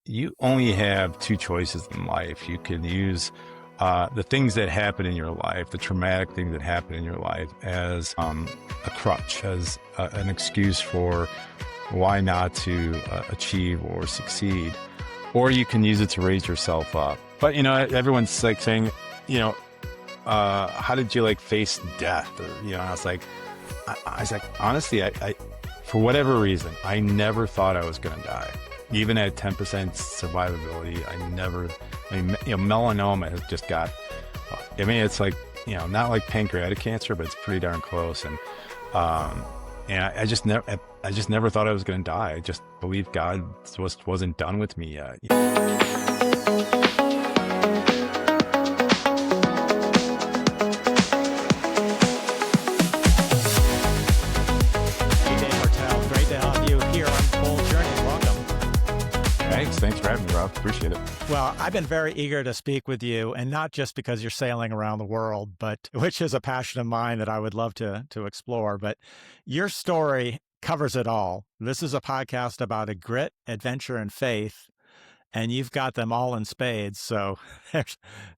you only have two choices in life. You can use the things that happen in your life, the traumatic things that happen in your life, as a crutch, as an excuse for why not to achieve or succeed. Or you can use it to raise yourself up. But, everyone's like saying, how did you face death? Or, I was like, honestly, I for whatever reason, I never thought I was going to die. Even at 10% survivability, melanoma has just got, it's like, not like pancreatic cancer, but it's pretty darn close. And I just never thought I was going to die. I just believed God wasn't done with me yet. Thanks for having me, Rob. Appreciate it. Well, I've been very eager to speak with you, and not just because you're sailing around the world, but which is a passion of mine that I would love to explore. But your story covers it all. This is a podcast about a grit, adventure, and faith, and you've got them all in spades. So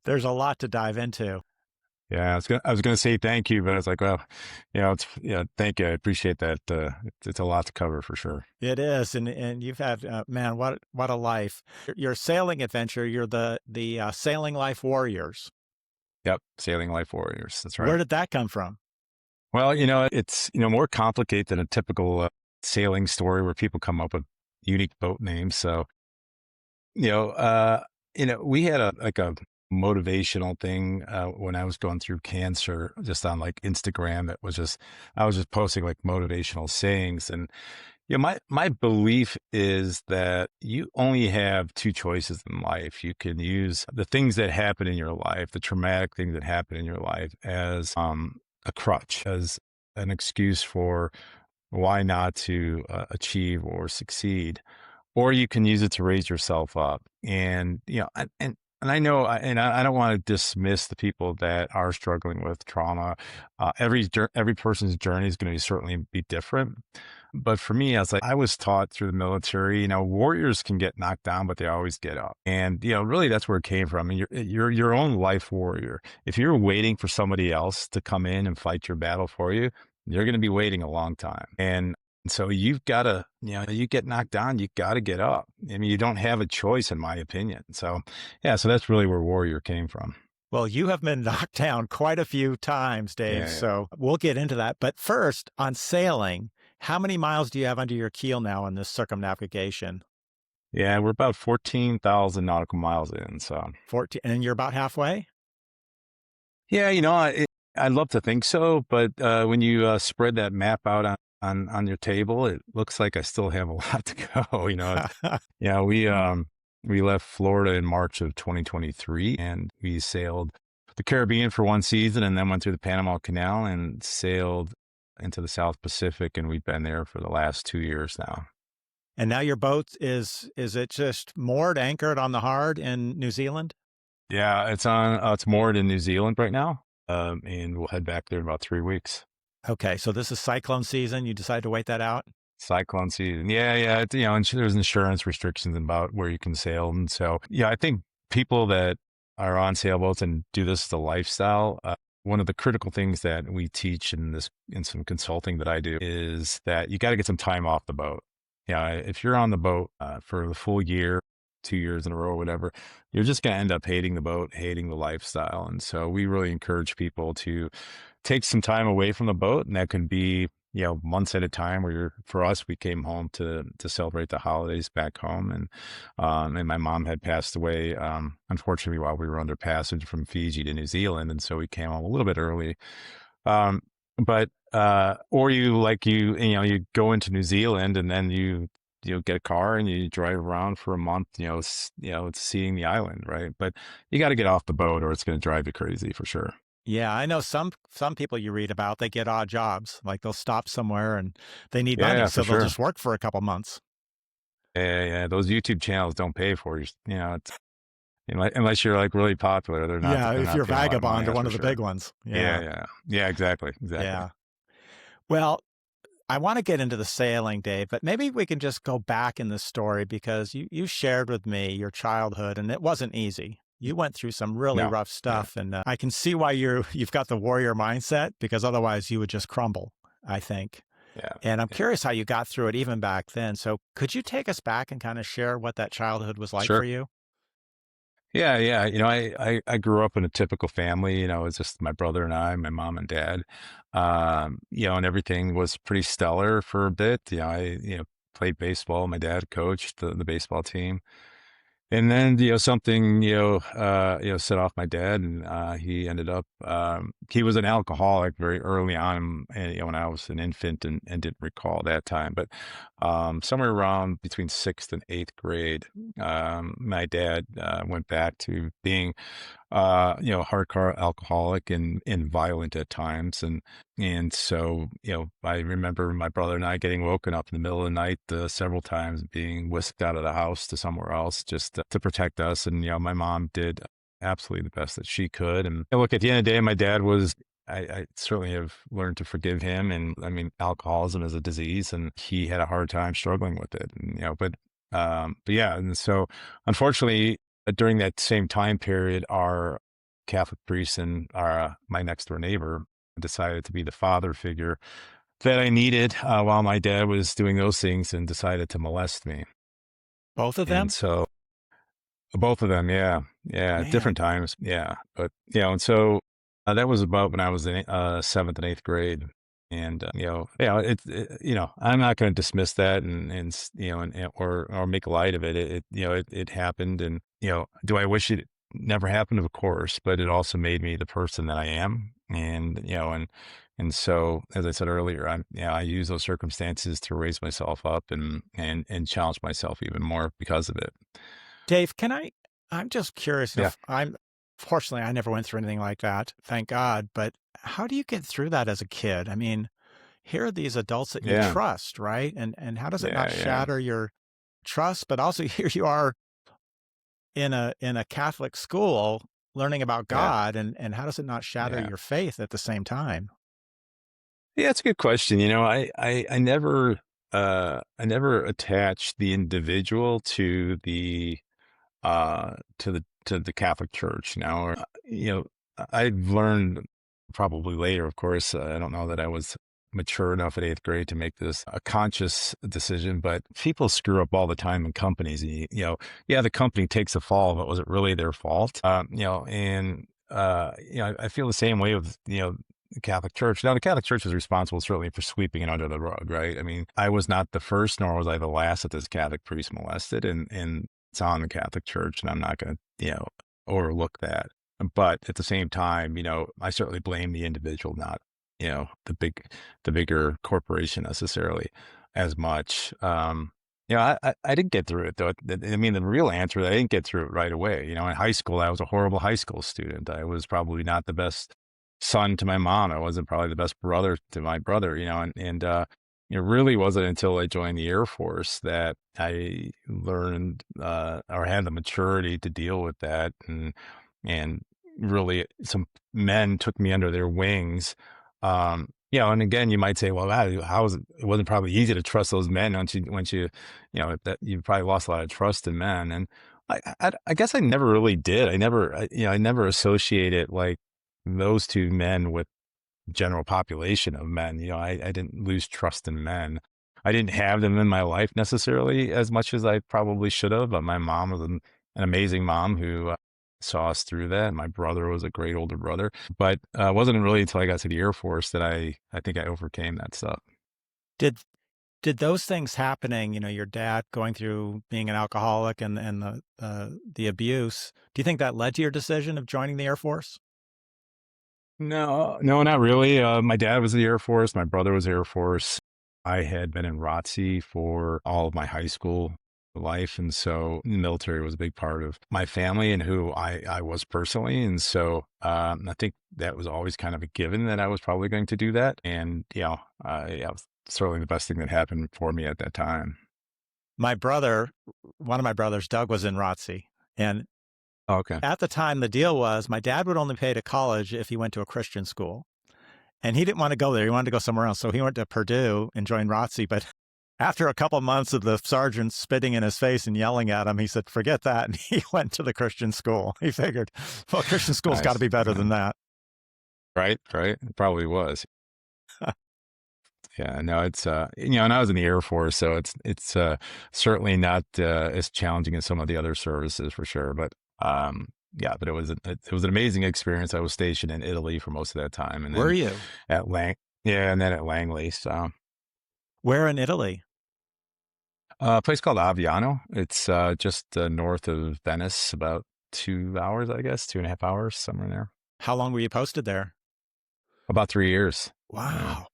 there's a lot to dive into. Yeah, I was gonna say thank you, but I was like, well, thank you. I appreciate that. It's a lot to cover for sure. It is, and you've had, man, what a life. Your sailing adventure. You're the Sailing Life Warriors. Yep, Sailing Life Warriors. That's right. Where did that come from? Well, it's more complicated than a typical sailing story where people come up with unique boat names. So, we had a motivational thing when I was going through cancer, just on Instagram. That was I was just posting motivational sayings. And my belief is that you only have two choices in life. You can use the things that happen in your life, the traumatic things that happen in your life, as a crutch, as an excuse for why not to achieve or succeed. Or you can use it to raise yourself up. And and I know, and I don't want to dismiss the people that are struggling with trauma. Every person's journey is going to certainly be different. But for me, I was taught through the military, warriors can get knocked down, but they always get up. And, really that's where it came from. And you're your own life warrior. If you're waiting for somebody else to come in and fight your battle for you, you're going to be waiting a long time. And so you've got to, you get knocked down, you got to get up. You don't have a choice, in my opinion. So, so that's really where warrior came from. Well, you have been knocked down quite a few times, Dave. Yeah. So we'll get into that. But first, on sailing, how many miles do you have under your keel now on this circumnavigation? Yeah, we're about 14,000 nautical miles in. So 14, and you're about halfway? Yeah, I'd love to think so. But when you spread that map out on your table, it looks like I still have a lot to go. We left Florida in March of 2023, and we sailed the Caribbean for one season, and then went through the Panama Canal and sailed into the South Pacific, and we've been there for the last 2 years now. And now your boat is it just moored, anchored on the hard in New Zealand? Yeah, it's moored in New Zealand right now, and we'll head back there in about 3 weeks. Okay, so this is cyclone season. You decided to wait that out? Cyclone season. Yeah. And there's insurance restrictions about where you can sail. And so, I think people that are on sailboats and do this as a lifestyle, one of the critical things that we teach in some consulting that I do is that you got to get some time off the boat. If you're on the boat for the full year, 2 years in a row, or whatever, you're just going to end up hating the boat, hating the lifestyle. And so we really encourage people to take some time away from the boat, and that can be, months at a time. For us, we came home to celebrate the holidays back home, and my mom had passed away, unfortunately, while we were under passage from Fiji to New Zealand, and so we came home a little bit early. Or you go into New Zealand, and then you get a car and you drive around for a month, seeing the island, right? But you got to get off the boat, or it's going to drive you crazy for sure. Yeah, I know some people you read about, they get odd jobs, like they'll stop somewhere and they need money, so they'll just work for a couple months. Yeah. Those YouTube channels don't pay for you. It's, unless you're really popular, they're not. Yeah, if you're Vagabond or one of the big ones. Yeah, exactly. Yeah. Well, I want to get into the sailing, Dave, but maybe we can just go back in the story because you shared with me your childhood, and it wasn't easy. You went through some really No. rough Yeah. stuff, and I can see why you've got the warrior mindset because otherwise you would just crumble, I think. Yeah. And I'm Yeah. curious how you got through it even back then. So could you take us back and kind of share what that childhood was like for Sure. you? Yeah, yeah. I grew up in a typical family. It was just my brother and I, my mom and dad. And everything was pretty stellar for a bit. Played baseball. My dad coached the baseball team. And then, something, set off my dad, and he ended up, he was an alcoholic very early on, and, when I was an infant, and didn't recall that time. But somewhere around between sixth and eighth grade, my dad went back to being hardcore alcoholic and violent at times. And so, I remember my brother and I getting woken up in the middle of the night several times, being whisked out of the house to somewhere else just to protect us. And, my mom did absolutely the best that she could. And look, at the end of the day, my dad was, I certainly have learned to forgive him. And I mean, alcoholism is a disease, and he had a hard time struggling with it. And, but yeah. And so, unfortunately, during that same time period, our Catholic priest and my next door neighbor decided to be the father figure that I needed while my dad was doing those things, and decided to molest me. Both of And them? so both of them, yeah, yeah, at different Man. times, yeah. But and so that was about when I was in seventh and eighth grade. And I'm not going to dismiss that, or make light of it. It happened. And do I wish it never happened? Of course, but it also made me the person that I am. And so, as I said earlier, I use those circumstances to raise myself up, and challenge myself even more because of it. Dave, I'm just curious Yeah. if fortunately, I never went through anything like that, thank God, but how do you get through that as a kid? I mean, here are these adults that you Yeah. trust, right? And how does it not Yeah. Yeah. shatter your trust? But also here you are in a Catholic school learning about Yeah. God, and how does it not shatter Yeah. your faith at the same time? Yeah, it's a good question. I never attached the individual to the Catholic Church. Or I've learned probably later, of course. I don't know that I was mature enough at eighth grade to make this a conscious decision, but people screw up all the time in companies. And yeah, the company takes a fall, but was it really their fault? I feel the same way with the Catholic Church. Now, the Catholic Church is responsible certainly for sweeping it under the rug, right? I mean, I was not the first, nor was I the last that this Catholic priest molested, and it's on the Catholic Church, and I'm not going to, overlook that. But at the same time, I certainly blame the individual, not, the bigger corporation necessarily as much. I didn't get through it though. I mean, the real answer, I didn't get through it right away. In high school, I was a horrible high school student. I was probably not the best son to my mom. I wasn't probably the best brother to my brother, and it really wasn't until I joined the Air Force that I learned or had the maturity to deal with that. And really some men took me under their wings. And again, you might say, well, how is it? It wasn't probably easy to trust those men once you, that you probably lost a lot of trust in men. And I guess I never really did. I never associated like those two men with general population of men. I didn't lose trust in men. I didn't have them in my life necessarily as much as I probably should have. But my mom was an amazing mom who saw us through that. My brother was a great older brother, but it wasn't really until I got to the Air Force that I think I overcame that stuff. Did did those things happening, your dad going through being an alcoholic and the abuse, do you think that led to your decision of joining the Air Force? No, no, not really. My dad was in the Air Force. My brother was Air Force. I had been in ROTC for all of my high school life. And so the military was a big part of my family and who I was personally. And so I think that was always kind of a given that I was probably going to do that. And, yeah, it was certainly the best thing that happened for me at that time. My brother, one of my brothers, Doug, was in ROTC, and Okay. at the time, the deal was my dad would only pay to college if he went to a Christian school. And he didn't want to go there. He wanted to go somewhere else. So he went to Purdue and joined ROTC. But after a couple months of the sergeant spitting in his face and yelling at him, he said, forget that. And he went to the Christian school. He figured, well, Christian school's got to Nice. be better Yeah. than that. Right, right. It probably was. Yeah, no, it's and I was in the Air Force, so it's certainly not as challenging as some of the other services for sure. But yeah, but it was an amazing experience. I was stationed in Italy for most of that time, and Were then you? at yeah, and then at Langley. So Where in Italy? a place called Aviano. It's just north of Venice, about 2 hours, I guess, 2.5 hours, somewhere in there. How long were you posted there? About 3 years. Yeah. Wow.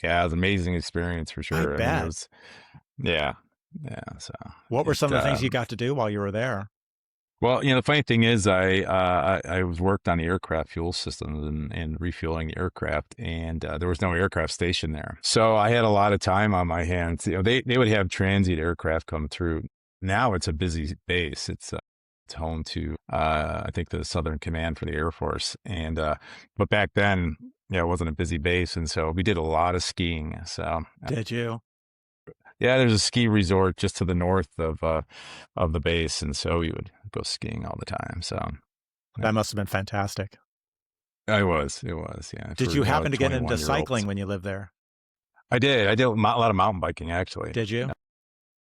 Yeah, it was an amazing experience for I sure. I mean, it bet. was, yeah, yeah. So What were it, some of the things you got to do while you were there? well, the funny thing is, I was worked on the aircraft fuel systems and refueling the aircraft, and there was no aircraft station there, so I had a lot of time on my hands. They would have transient aircraft come through. Now it's a busy base. It's home to I think the Southern Command for the Air Force, and but back then, yeah, it wasn't a busy base, and so we did a lot of skiing. So Did you? yeah, there's a ski resort just to the north of the base, and so we would go skiing all the time. So yeah, That must have been fantastic. it was, yeah, Did for you happen to get into 21-year-olds. cycling when you lived there? I did a lot of mountain biking actually. Did you?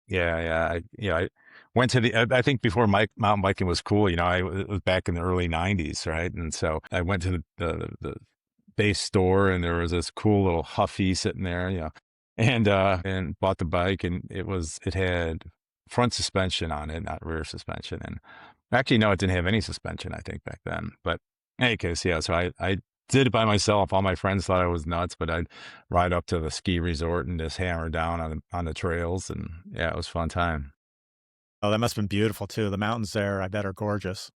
Yeah, I went to I think before mountain biking was cool. It was back in the early '90s, right? And so I went to the base store, and there was this cool little Huffy sitting there, and bought the bike, and it had front suspension on it, not rear suspension. And actually, no, it didn't have any suspension, I think, back then. But in any case, yeah. So I did it by myself. All my friends thought I was nuts, but I'd ride up to the ski resort and just hammer down on the trails, and yeah, it was a fun time. Oh, that must have been beautiful too. The mountains there, I bet, are gorgeous.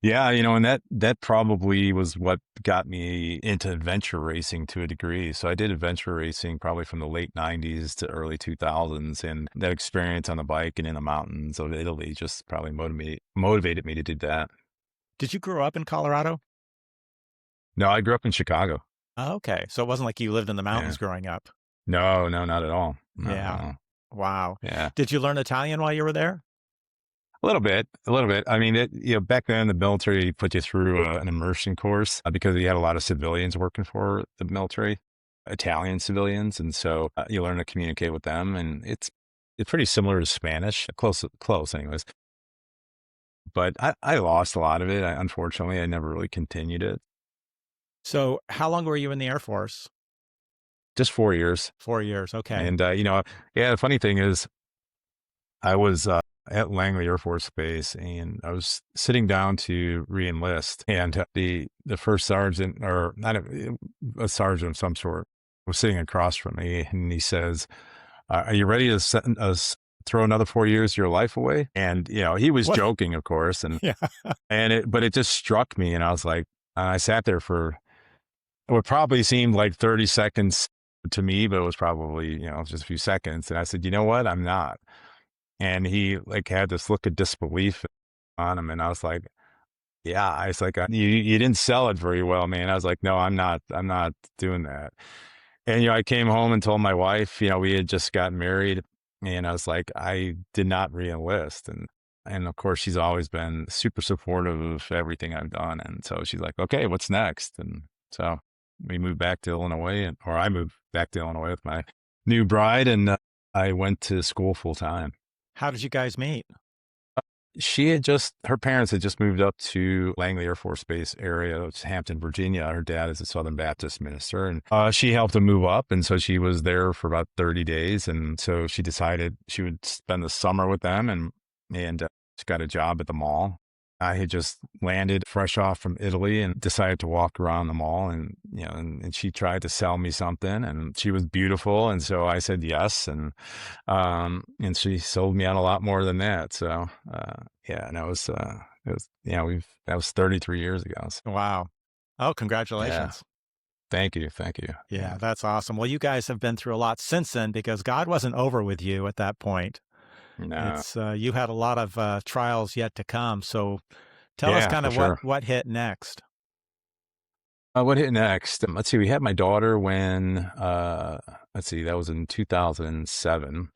Yeah, and that probably was what got me into adventure racing to a degree. So I did adventure racing probably from the late '90s to early 2000s, and that experience on the bike and in the mountains of Italy just probably motivated me to do that. Did you grow up in Colorado? No, I grew up in Chicago. Oh, okay. So it wasn't like you lived in the Yeah. mountains growing up. No, no, not at all. Not at Yeah. all. Wow. Yeah. Did you learn Italian while you were there? A little bit, a little bit. I mean, back then the military put you through an immersion course because you had a lot of civilians working for the military, Italian civilians, and so you learn to communicate with them, and it's pretty similar to Spanish, close, anyways. But I lost a lot of it. Unfortunately, I never really continued it. So how long were you in the Air Force? Just 4 years, 4 years. Okay. and yeah. The funny thing is, I was at Langley Air Force Base, and I was sitting down to reenlist, and the first sergeant, or not a sergeant of some sort, was sitting across from me, and he says, "Are you ready to throw another 4 years of your life away?" And he was What? joking, of course, and Yeah. but it just struck me, and I was like, I sat there for what probably seemed like 30 seconds to me, but it was probably just a few seconds, and I said, "You know what? I'm not." And he like had this look of disbelief on him. And I was like, yeah, I was like, you didn't sell it very well, man. I was like, no, I'm not doing that. And, I came home and told my wife, we had just gotten married, and I was like, I did not re-enlist. And of course she's always been super supportive of everything I've done. And so she's like, okay, what's next? And so we moved back to Illinois, or I moved back to Illinois with my new bride, and I went to school full time. How did you guys meet? Her parents had just moved up to Langley Air Force Base area. It's Hampton, Virginia. Her dad is a Southern Baptist minister, and she helped him move up. And so she was there for about 30 days. And so she decided she would spend the summer with them, and she got a job at the mall. I had just landed fresh off from Italy and decided to walk around the mall, and and she tried to sell me something, and she was beautiful, and so I said yes, and she sold me on a lot more than that. So yeah, and that was 33 years ago. So, Wow. Oh, yeah, congratulations. thank you. Yeah, Yeah, that's awesome. Well, you guys have been through a lot since then because God wasn't over with you at that point. no, It's you had a lot of trials yet to come. So tell us yeah, kind for of sure. what hit next. What hit next? Let's see. We had my daughter when, let's see, that was in 2007.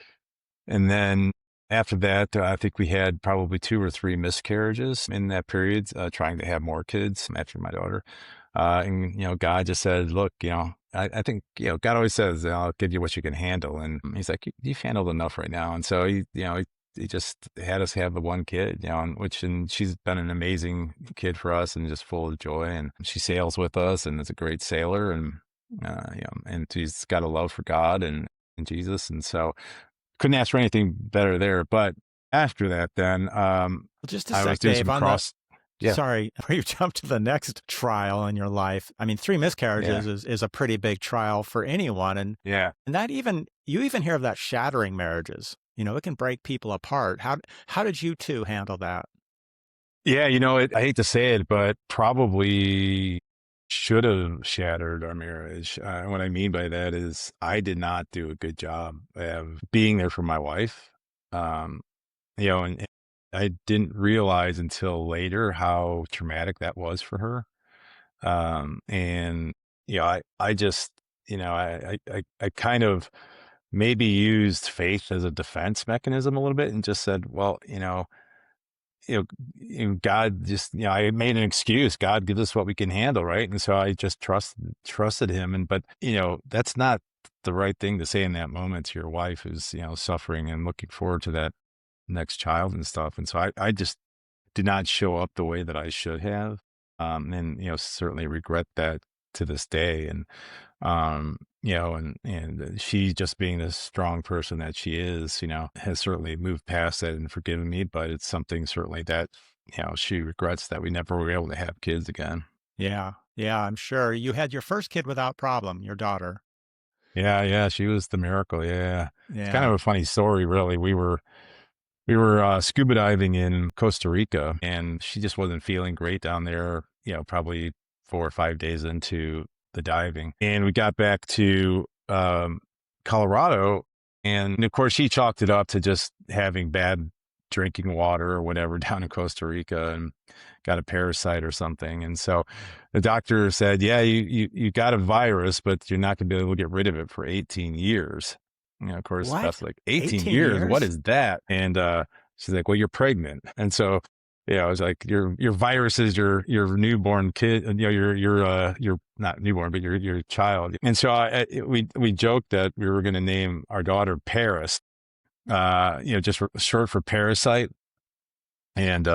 And then after that, I think we had probably 2 or 3 miscarriages in that period, trying to have more kids after my daughter. And, God just said, look, I think, God always says, I'll give you what you can handle. And he's like, you've handled enough right now. And so he just had us have the one kid, and she's been an amazing kid for us and just full of joy. And she sails with us and is a great sailor. And, and she's got a love for God and Jesus. And so, couldn't ask for anything better there. But after that, then Well, just a I was sec, doing Dave. some On the cross. Yeah, Sorry, before you jump to the next trial in your life. I mean, 3 yeah, miscarriages is a pretty big trial for anyone, yeah, and that even you even hear of that shattering marriages. It can break people apart. How did you 2 handle that? yeah. I hate to say it, but probably should have shattered our marriage. What I mean by that is I did not do a good job of being there for my wife. Um, and I didn't realize until later how traumatic that was for her. And I just, I kind of maybe used faith as a defense mechanism a little bit and just said, well, you know, God just, I made an excuse. God gives us what we can handle, right? And so I just trusted him. But that's not the right thing to say in that moment to your wife who's, suffering and looking forward to that next child and stuff. And so I just did not show up the way that I should have. And, certainly regret that to this day. And, and she just being the strong person that she is, has certainly moved past that and forgiven me. But it's something certainly that, she regrets that we never were able to have kids again. Yeah. Yeah, I'm sure. You had your first kid without problem, your daughter. Yeah. Yeah. She was the miracle. Yeah. It's kind Yeah. of a funny story, really. We were scuba diving in Costa Rica, and she just wasn't feeling great down there, probably 4 or 5 days into the diving. And we got back to Colorado, and of course, she chalked it up to just having bad drinking water or whatever down in Costa Rica and got a parasite or something. And so the doctor said, yeah, you got a virus, but you're not going to be able to get rid of it for 18 years. Of course, What? Beth's like, 18 18 years? What years? is that? And she's like, well, you're pregnant. And so, I was like, your virus is your newborn kid, and your not newborn, but your child. And so we joked that we were going to name our daughter Paris, just short for parasite. And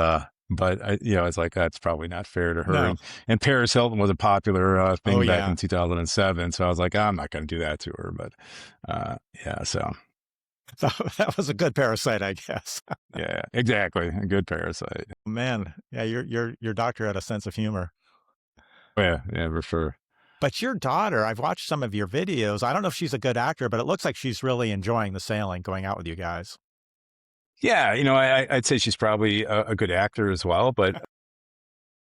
but it's like that's probably not fair to her. No. And Paris Hilton was a popular Oh, thing back in yeah. 2007. So I was like, I'm not going to do that to her. But yeah, so That was a good parasite, I guess. yeah, exactly, a good parasite. Man, yeah, your doctor had a sense of humor. Yeah, yeah, for sure. But your daughter, I've watched some of your videos. I don't know if she's a good actor, but it looks like she's really enjoying the sailing, going out with you guys. Yeah, I'd say she's probably a good actor as well, but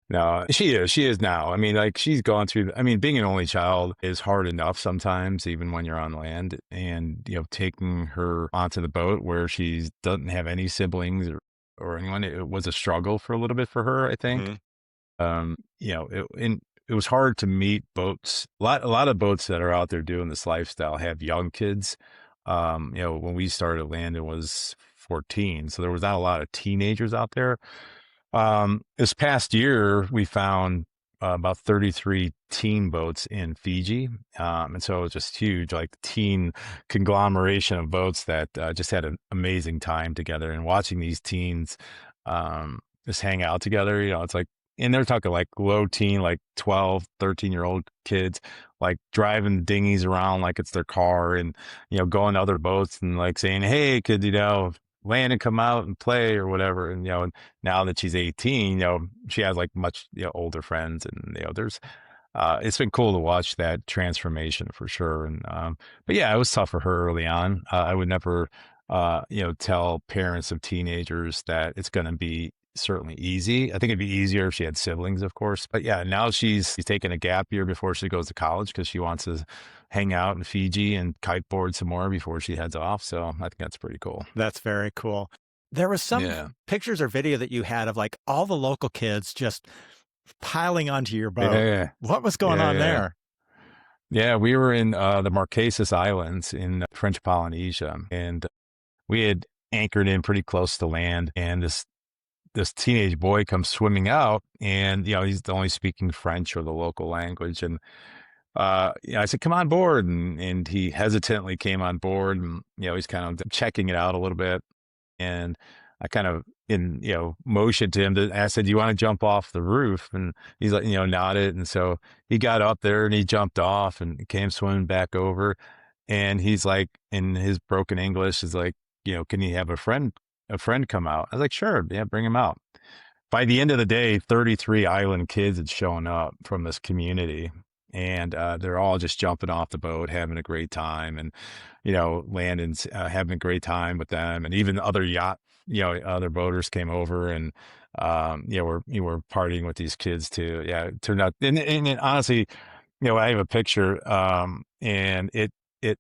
no, she is. She is now. I mean, like she's gone through. I mean, being an only child is hard enough sometimes, even when you're on land. And taking her onto the boat where she doesn't have any siblings or anyone, it was a struggle for a little bit for her. I think. Mhm. It was hard to meet boats. A lot of boats that are out there doing this lifestyle have young kids. When we started land, it was 14, so there was not a lot of teenagers out there. This past year, we found about 33 teen boats in Fiji. And so it was just huge, like teen conglomeration of boats that just had an amazing time together. And watching these teens just hang out together, it's like, and they're talking like low teen, like 12, 13-year-old kids, like driving dinghies around like it's their car and, going to other boats and like saying, hey, could, land and come out and play or whatever. And, now that she's 18, she has like much, older friends and, there's, it's been cool to watch that transformation for sure. And, but yeah, it was tough for her early on. I would never, tell parents of teenagers that it's going to be certainly easy. I think it'd be easier if she had siblings, of course. But yeah, now she's taking a gap year before she goes to college because she wants to hang out in Fiji and kiteboard some more before she heads off. So I think that's pretty cool. That's very cool. There was some Yeah. pictures or video that you had of like all the local kids just piling onto your Yeah, boat. yeah, What was going yeah, on yeah. there? Yeah, we were in the Marquesas Islands in French Polynesia, and we had anchored in pretty close to land. And this teenage boy comes swimming out, and he's only speaking French or the local language. And I said, "Come on board," and he hesitantly came on board, and he's kind of checking it out a little bit. And I kind of motioned to him I said, "Do you want to jump off the roof?" And he's like, nodded. And so he got up there and he jumped off and came swimming back over. And he's like, in his broken English, is like, "Can you have a friend come out?" I was like, "Sure, yeah, bring him out." By the end of the day, 33 island kids had shown up from this community, and they're all just jumping off the boat, having a great time, and Landon's having a great time with them, and even other other boaters came over, and we're partying with these kids too. Yeah, it turned out, and honestly, I have a picture, and it it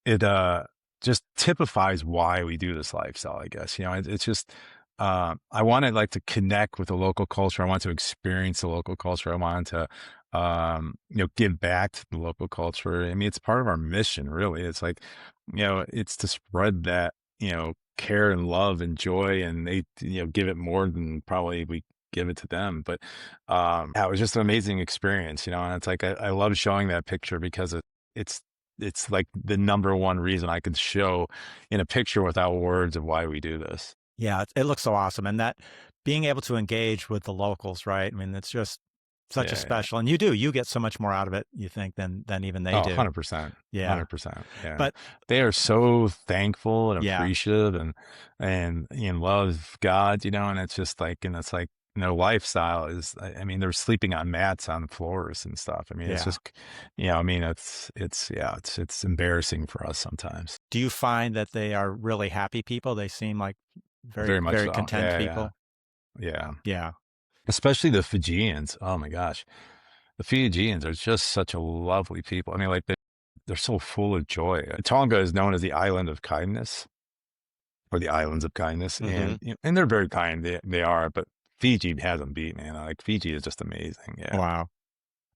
it just typifies why we do this lifestyle, I guess. It's just I wanted like to connect with the local culture. I want to experience the local culture. I wanted to give back to the local culture. I mean, it's part of our mission, really. It's like, it's to spread that, care and love and joy, and they, give it more than probably we give it to them. But yeah, it was just an amazing experience, and it's like I love showing that picture because it's it's like the number one reason I could show in a picture without words of why we do this. Yeah, it looks so awesome, and that being able to engage with the locals, right? I mean, it's just such a Yeah, yeah. special, and you get so much more out of it, you think, than even they Oh, do. 100%. Yeah, 100%. Yeah. but They are so thankful and yeah, appreciative and in love God, and it's just like, and it's like, lifestyle is, I mean, they're sleeping on mats on floors and stuff. I mean, it's yeah. just, I mean, yeah, it's embarrassing for us sometimes. Do you find that they are really happy people? They seem like very, Very much very so. content Yeah, yeah, people? yeah. Yeah, Especially the Fijians. Oh my gosh. The Fijians are just such a lovely people. I mean, like they're so full of joy. Tonga is known as the island of kindness or the islands of kindness, mhm. and they're very kind. They are, but Fiji has them beat, man. Like Fiji is just amazing. Yeah, Wow.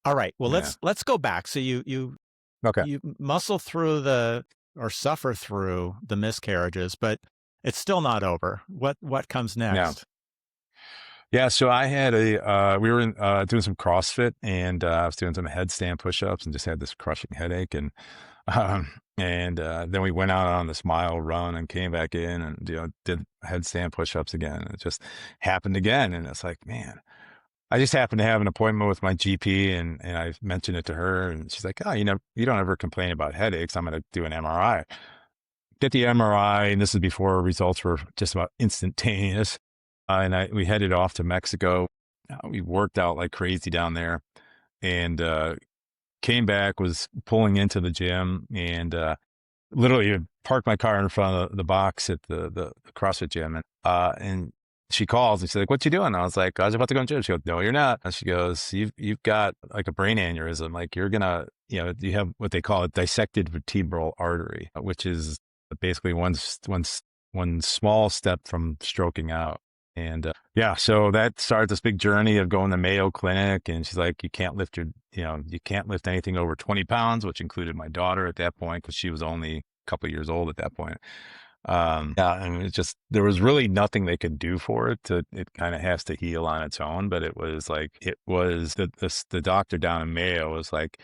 Alright, well, yeah. let's go back. So Okay. you muscle through the or suffer through the miscarriages, but it's still not over. What comes Yeah, next? yeah. So I had we were doing some CrossFit, and I was doing some headstand push-ups, and just had this crushing headache, and then we went out on this mile run and came back in and did headstand push-ups again. And it just happened again, and it's like, man. I just happened to have an appointment with my GP, and I mentioned it to her, and she's like, "Oh, you don't ever complain about headaches. I'm going to do an MRI." Get the MRI, and this is before results were just about instantaneous. And we headed off to Mexico. We worked out like crazy down there, and came back, was pulling into the gym, and literally parked my car in front of the box at the CrossFit gym, and she calls and she's like, "What you doing?" I was like, "I was about to go to the gym." She goes, "No, you're not." And she goes, "You've got like a brain aneurysm. Like you're gonna, you have what they call a dissected vertebral artery, which is basically one small step from stroking out." And yeah, so that started this big journey of going to Mayo Clinic. And she's like, you can't lift anything over 20 pounds, which included my daughter at that point, because she was only a couple of years old at that point. Yeah, and it just, there was really nothing they could do for it. It kind of has to heal on its own. But it was the doctor down in Mayo was like,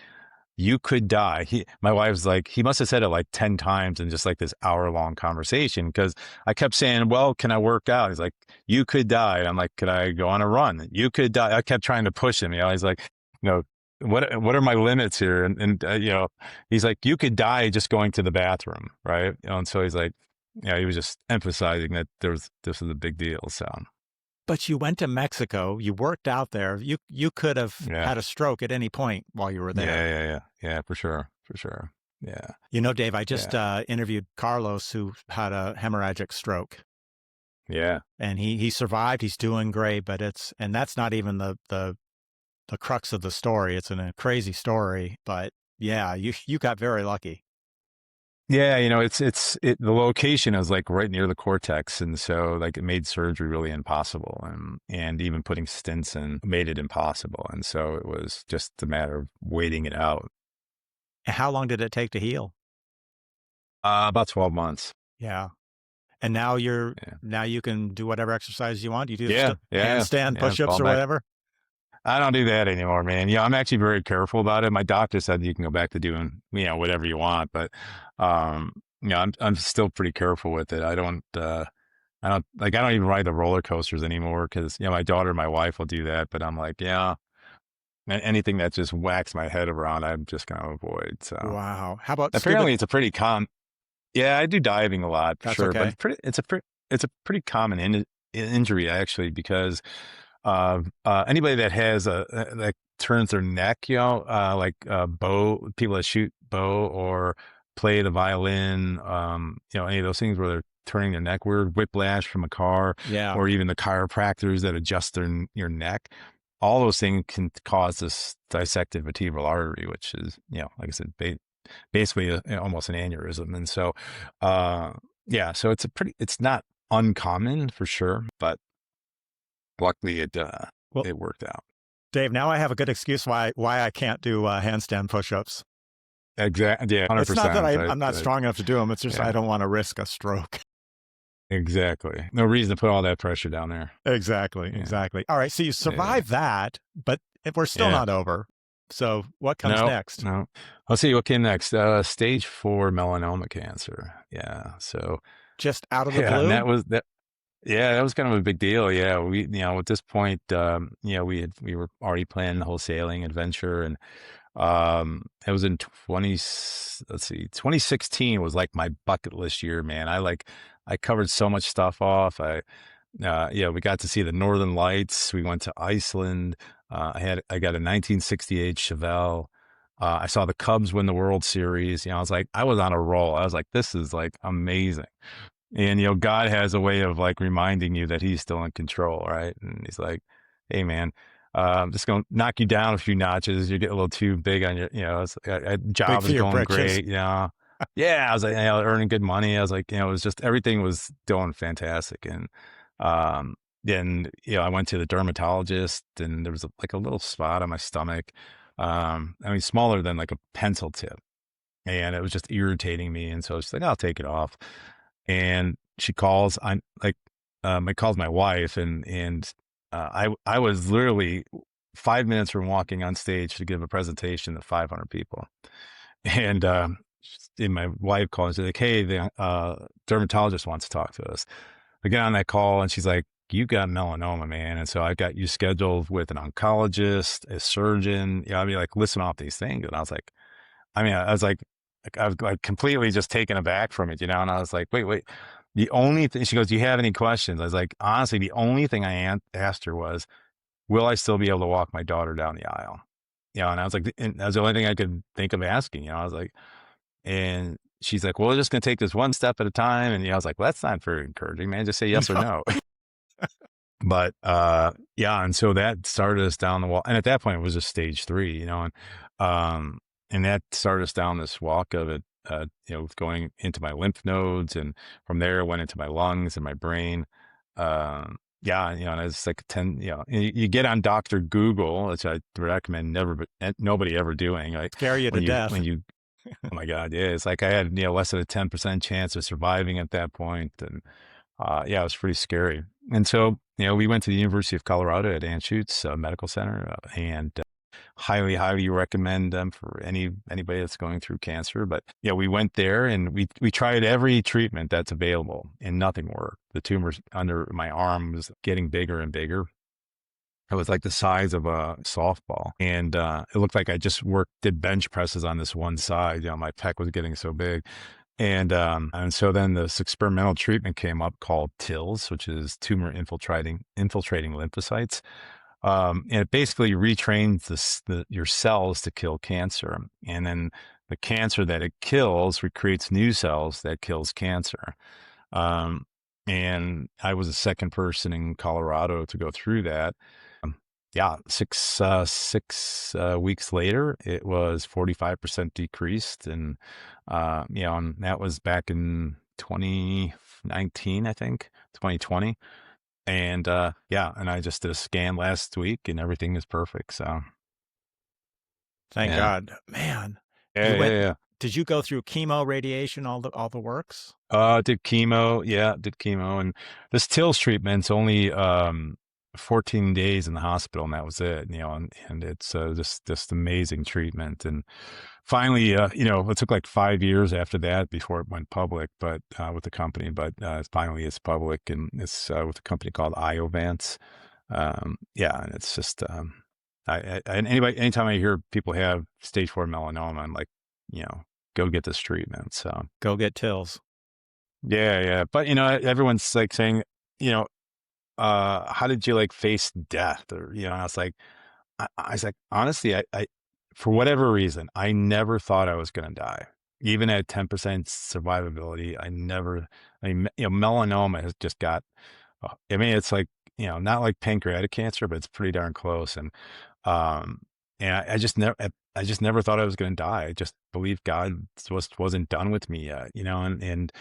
"You could die." My wife's like, he must have said it like 10 times in just like this hour-long conversation, because I kept saying, "Well, can I work out?" He's like, "You could die." And I'm like, "Could I go on a run?" "You could die." I kept trying to push him. He's like, you know, what are my limits here? And he's like, "You could die just going to the bathroom." Right. And so he's like, yeah, he was just emphasizing that this was a big deal. So But you went to Mexico, you worked out there. You could have yeah, had a stroke at any point while you were yeah, there. yeah, yeah, yeah, for sure, for sure. Yeah, You know, Dave, I just yeah, interviewed Carlos, who had a hemorrhagic stroke, yeah. and he survived. He's doing great, but and that's not even the crux of the story. It's a crazy story, but yeah, you got very lucky. Yeah, the location is like right near the cortex, and so like it made surgery really impossible, and even putting stents in made it impossible, and so it was just a matter of waiting it out. How long did it take to heal? About 12 months. Yeah. And now Yeah, now you can do whatever exercise you want. You do yeah, yeah, handstand yeah. push-ups Fall or back. whatever. I don't do that anymore, man. I'm actually very careful about it. My doctor said you can go back to doing, whatever you want, but um, I'm still pretty careful with it. I don't even ride the roller coasters anymore because, my daughter and my wife will do that, but I'm like, yeah, anything that just whacks my head around, I'm just going to avoid. So Wow. How about scuba? apparently it's a pretty yeah, I do diving a lot for That's sure, but okay. it's a pretty common injury actually because anybody that has that turns their neck, like bow people that shoot bow or play the violin, any of those things where they're turning their neck, weird whiplash from a car, Yeah. or even the chiropractors that adjust your neck. All those things can cause this dissected vertebral artery, which is, like I said, basically almost an aneurysm. And so, uh, yeah, so it's not uncommon for sure, but luckily Well, it worked out. Dave, now I have a good excuse why I can't do handstand push-ups. Exactly. Yeah, It's not that 100%. I'm not strong enough to do them. It's just I Yeah, don't want to risk a stroke. exactly. No reason to put all that pressure down there. Exactly. Yeah. Exactly. All right. So you Yeah. survived that, but we're still Yeah. not over. So what comes No, next? no. I'll see what came next. Stage 4 melanoma cancer. Yeah. So, Just out of the yeah, and blue? that was kind of a big deal. Yeah. At this point, we were already planning the whole sailing adventure, and it was in 2016 was like my bucket list year, man. I covered so much stuff off. We got to see the Northern Lights. We went to Iceland. I got a 1968 Chevelle. I saw the Cubs win the World Series. I was like, I was on a roll. I was like, this is like amazing. And, God has a way of like reminding you that he's still in control, right? And he's like, hey, man, I'm just going to knock you down a few notches. You get a little too big on your, Big job for is your going britches. great. Yeah, I was like, earning good money. I was like, it was just everything was doing fantastic. And um, then, I went to the dermatologist and there was like a little spot on my stomach. I mean, smaller than like a pencil tip, and it was just irritating me. And so she's like, I'll take it off. And she calls, I'm like, it calls my wife, and I was literally 5 minutes from walking on stage to give a presentation to 500 people. And, and my wife calls, she's like, hey, the dermatologist wants to talk to us. I get on that call and she's like, you got melanoma, man. And so I got you scheduled with an oncologist, a surgeon. I'd be like, listen off these things. And I was like, I was like completely just taken aback from it, and I was like, wait. The only thing, she goes, do you have any questions? I was like, honestly, the only thing I asked her was, will I still be able to walk my daughter down the aisle? And I was like, and that was the only thing I could think of asking, I was like, and she's like, well, we're just going to take this one step at a time. And I was like, well, that's not very encouraging, man. Just say yes or No. no. But yeah, and so that started us down the wall. And at that point it was just stage 3, um and that started us down this walk of it, going into my lymph nodes, and from there it went into my lungs and my brain. Yeah, and it's like 10, you get on Dr. Google, which I recommend nobody ever doing. Like Scare you to when death. you oh my God, yeah, it's like I had, less than a 10% chance of surviving at that point. And yeah, it was pretty scary. And so, we went to the University of Colorado at Anschutz Medical Center, and highly, highly recommend them for anybody that's going through cancer. But yeah, we went there and we tried every treatment that's available, and nothing worked. The tumors under my arm was getting bigger and bigger. It was like the size of a softball, and it looked like I just did bench presses on this one side. My pec was getting so big. And so then this experimental treatment came up called TILs, which is tumor infiltrating lymphocytes. And it basically retrains your cells to kill cancer. And then the cancer that it kills recreates new cells that kills cancer. Um, and I was the second person in Colorado to go through that. Um, yeah, 6 weeks later, it was 45% decreased. And, and that was back in 2019, I think, 2020. And, yeah, and I just did a scan last week and everything is perfect. So, Thank yeah. God. Man, you Yeah, yeah, went yeah. did you go through chemo, radiation, all the works? Did chemo. Yeah, did chemo. And this TILS treatment's only 14 days in the hospital, and that was it, and it's just amazing treatment. And finally, it took like 5 years after that before it went public, but with the company, but finally it's public, and it's with a company called Iovance. Yeah, and it's just and anytime I hear people have stage 4 melanoma, I'm like, you know, go get this treatment. So. Go get TILs. Yeah, yeah. But everyone's like saying, you know, how did you like face death? Or, I was like, I was like, honestly, for whatever reason, I never thought I was gonna die. Even at 10% survivability, melanoma has just got, I mean, it's like, not like pancreatic cancer, but it's pretty darn close. Um, and I just never thought I was gonna die. I just believed God wasn't done with me yet, and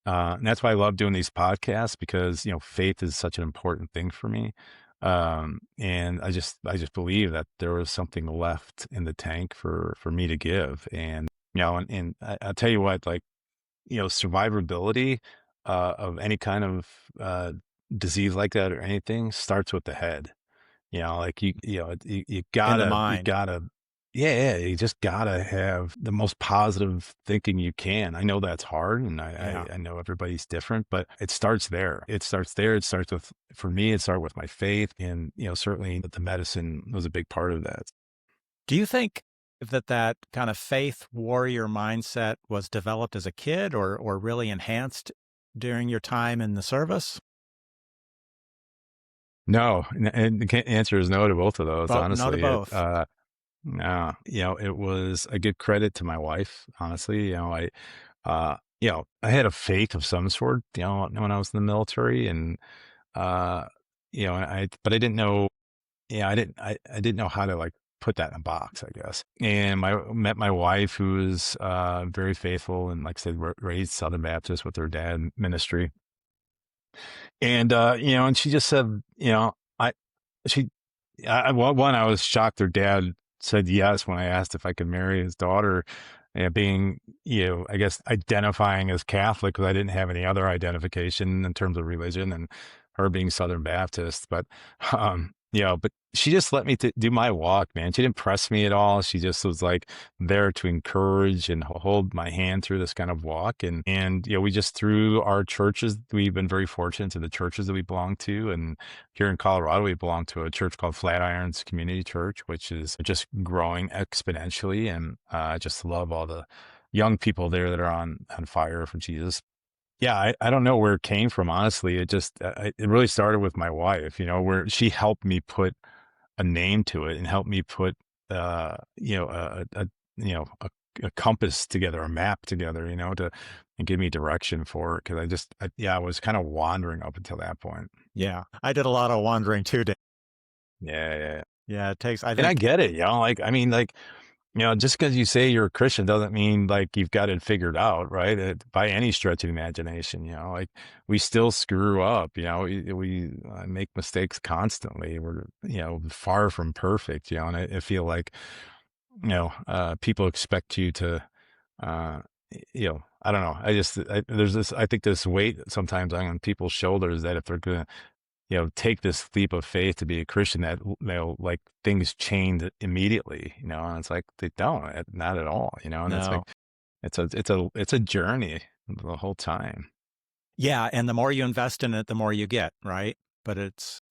that's why I love doing these podcasts because, faith is such an important thing for me. And I just believe that there was something left in the tank for me to give. And, I'll tell you what, like, survivability, of any kind of, disease like that or anything starts with the head. Like you In the gotta, mind. yeah, you just gotta have the most positive thinking you can. I know that's hard, and Yeah. I know everybody's different, but it starts there. It starts there. It starts with, for me, it started with my faith, and certainly the medicine was a big part of that. Do you think that kind of faith warrior mindset was developed as a kid or really enhanced during your time in the service? No, and the answer is no to both of those. No to Honestly, both. no, it was a good credit to my wife. Honestly, I had a faith of some sort, when I was in the military, and uh, but I didn't know, I didn't know how to like put that in a box, I guess. And met my wife, who was very faithful, and like I said, raised Southern Baptist with her dad ministry. And and she just said, she, one, I was shocked her dad said yes when I asked if I could marry his daughter, being, I guess identifying as Catholic because I didn't have any other identification in terms of religion, and her being Southern Baptist. But, but she just let me do my walk, man. She didn't press me at all. She just was like there to encourage and hold my hand through this kind of walk. And, we just, through our churches, we've been very fortunate to the churches that we belong to. And here in Colorado, we belong to a church called Flatirons Community Church, which is just growing exponentially. And I just love all the young people there that are on fire for Jesus. Yeah, I don't know where it came from, honestly. It really started with my wife, where she helped me put a name to it and helped me put, a compass together, a map together, and give me direction for it. Cause I was kind of wandering up until that point. Yeah. I did a lot of wandering too. Yeah, yeah, yeah. Yeah, it takes I And I think get it, like, I mean, like, just because you say you're a Christian doesn't mean like you've got it figured out, right? By any stretch of the imagination, like we still screw up, we make mistakes constantly. We're, far from perfect, and I feel like, people expect you to, uh, I don't know. There's I think this weight sometimes on people's shoulders that if they're going to, take this leap of faith to be a Christian, that, like things change immediately, and it's like they don't, not at all, and it's like no. it's a journey the whole time. Yeah, and the more you invest in it, the more you get, right? But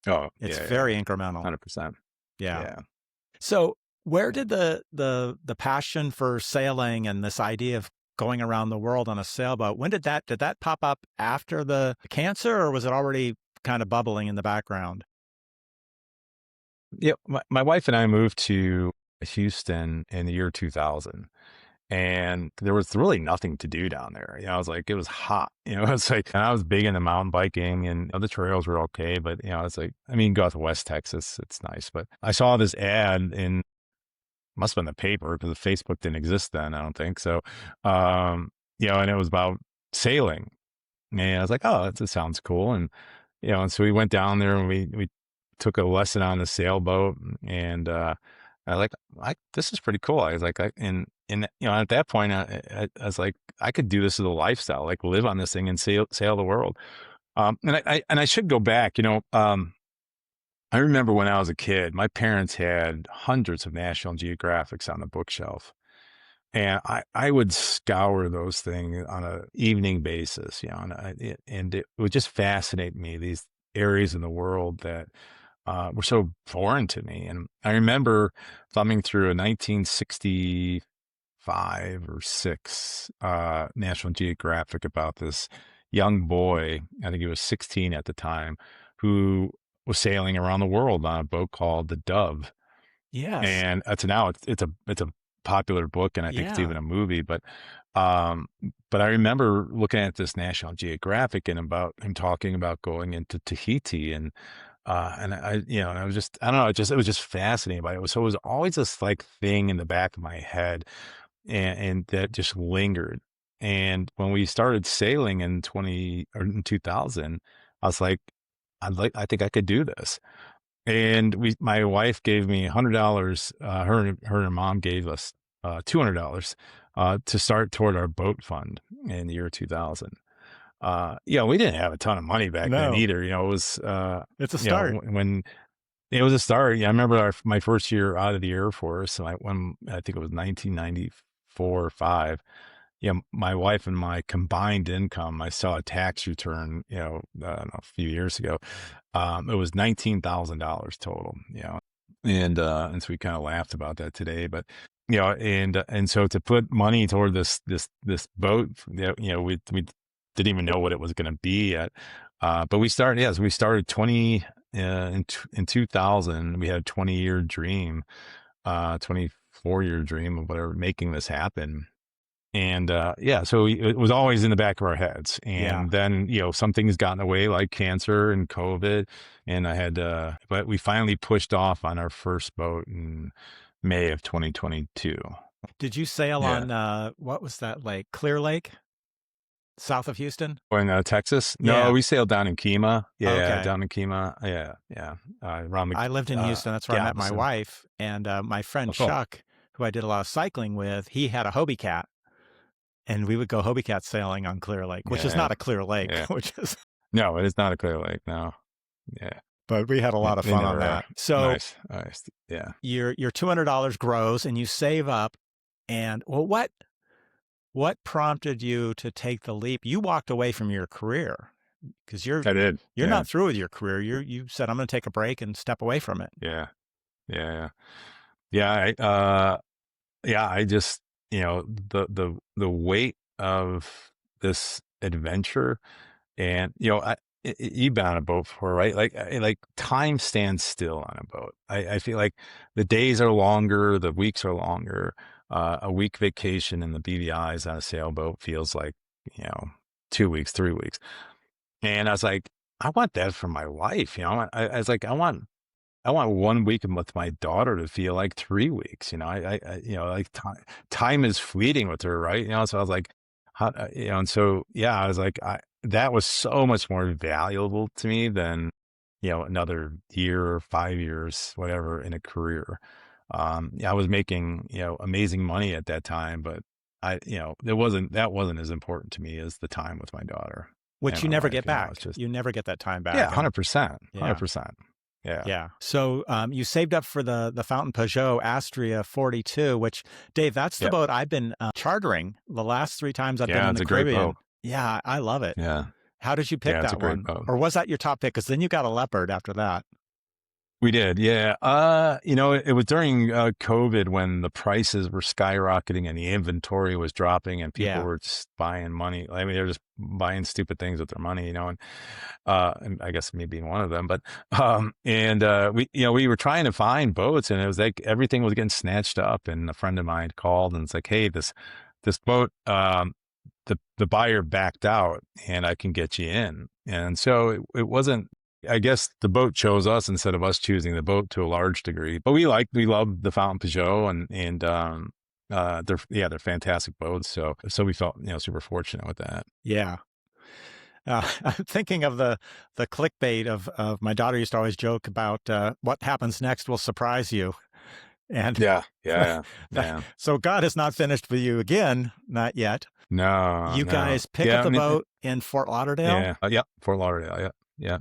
Oh it's yeah, very yeah, incremental. 100%. Yeah. Yeah. So, where did the passion for sailing and this idea of going around the world on a sailboat, when did that pop up after the cancer, or was it already kind of bubbling in the background? Yeah. My wife and I moved to Houston in the year 2000. and there was really nothing to do down there. You know, I was like, it was hot. You know, it's like, and I was big into mountain biking, and the trails were okay, but it's like, I mean, go out to West Texas, it's nice. But I saw this ad in must have been the paper because Facebook didn't exist then. I don't think so. And it was about sailing, and I was like, oh, that sounds cool. And and so we went down there and we took a lesson on the sailboat, and I like, this is pretty cool. I was like, at that point, I was like, I could do this as a lifestyle, like live on this thing and sail the world. And I should go back. I remember when I was a kid, my parents had hundreds of National Geographics on the bookshelf. And I would scour those things on a evening basis, and it would just fascinate me, these areas in the world that were so foreign to me. And I remember thumbing through a 1965 or six National Geographic about this young boy, I think he was 16 at the time, who was sailing around the world on a boat called the Dove. Yes. And to now it's a popular book, and I think it's Yeah. even a movie. Um, but I remember looking at this National Geographic and about him talking about going into Tahiti, and and I was just, I don't know, it was just fascinating by it. So it was always this like thing in the back of my head, and that just lingered. And when we started sailing in 2000, I was like, I think I could do this. And my wife gave me $100. Her and her mom gave us $200 to start toward our boat fund in the year 2000. We didn't have a ton of money back then No, either. It was it's a start. when it was a start. Yeah, I remember my first year out of the Air Force. When I think it was 1994 or five. Yeah, my wife and my combined income, I saw a tax return, I don't know, a few years ago. It was $19,000 total, and so we kind of laughed about that today. But and so to put money toward this boat, we didn't even know what it was going to be yet. But we started 20 in 2000. We had a 20-year dream, 24-year dream of whatever, making this happen. And so it was always in the back of our heads. Yeah. And then, some things got in the way, like cancer and COVID. And but we finally pushed off on our first boat in May of 2022. Did you sail Yeah. on what was that lake? Clear Lake, south of Houston? In Texas? No, Yeah. we sailed down in Kima. Yeah, Okay. down in Kima. Yeah, yeah. Around I lived in Houston. That's where I met my Galveston. wife. And my friend Oh, cool. Chuck, who I did a lot of cycling with, he had a Hobie Cat. And we would go Hobie Cat sailing on Clear Lake, which is Yeah, not a clear lake, yeah. which is, No, it is not a clear lake. No. Yeah. but we had a lot of They fun on never are. that. So Nice. Nice. Yeah. your $200 grows and you save up. And well, what prompted you to take the leap? You walked away from your career because I did. you're Yeah. not through with your career. You said, I'm going to take a break and step away from it. Yeah. Yeah. Yeah. I just, the weight of this adventure, and, you've been on a boat before, right? Like time stands still on a boat. I feel like the days are longer, the weeks are longer. A week vacation in the BVI's on a sailboat feels like, 2 weeks, 3 weeks. And I was like, I want that for my life. I was like, I want 1 week with my daughter to feel like 3 weeks. Like time is fleeting with her, right? So I was like, and so I was like, that was so much more valuable to me than another year or 5 years, whatever, in a career. I was making amazing money at that time, but that wasn't as important to me as the time with my daughter Which and you my never wife. get back. It's just, You never get that time back. yeah, And 100%, yeah, 100%. Yeah. yeah. So you saved up for the Fountain Peugeot Astria 42, which, Dave, that's the Yep. boat I've been chartering the last 3 times I've been Yeah, in it's the a great Caribbean. boat. Yeah, I love it. Yeah. How did you pick Yeah, it's a that great one? boat. Or was that your top pick? Because then you got a Leopard after that. We did, yeah. It was during COVID when the prices were skyrocketing and the inventory was dropping and people Yeah. were just buying money. I mean, they're just buying stupid things with their money, and I guess me being one of them. But we were trying to find boats, and it was like everything was getting snatched up. And a friend of mine called and it's like, "Hey, this boat, the buyer backed out, and I can get you in." And so it wasn't. I guess the boat chose us instead of us choosing the boat to a large degree. But we loved the Fountain Peugeot, they're fantastic boats. So we felt super fortunate with that. Yeah. I'm thinking of the clickbait of my daughter used to always joke about what happens next will surprise you. And Yeah, yeah, that, yeah. so God is not finished with you again, not yet. No, You no. guys pick up Yeah, I the mean, boat in Fort Lauderdale. yeah, yeah. Fort Lauderdale. Yeah, yeah.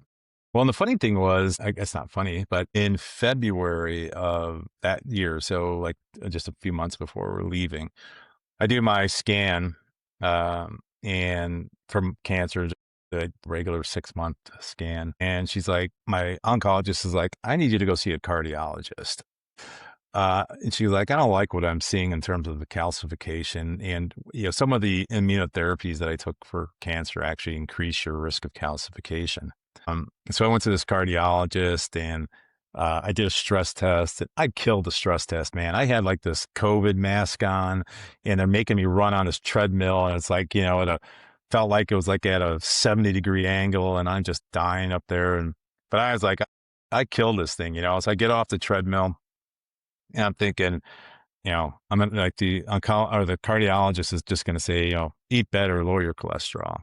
Well, and the funny thing was, I guess not funny, but in February of that year, so like just a few months before we're leaving, I do my scan, and from cancer, the regular 6-month scan. And she's like, my oncologist is like, I need you to go see a cardiologist. And she's like, I don't like what I'm seeing in terms of the calcification. And, some of the immunotherapies that I took for cancer actually increase your risk of calcification. So I went to this cardiologist and I did a stress test. I killed the stress test, man. I had like this COVID mask on and they're making me run on this treadmill. And it's like, felt like it was like at a 70-degree angle and I'm just dying up there. But I was like, I killed this thing, So I get off the treadmill and I'm thinking, I'm gonna, like the cardiologist is just going to say, eat better, lower your cholesterol.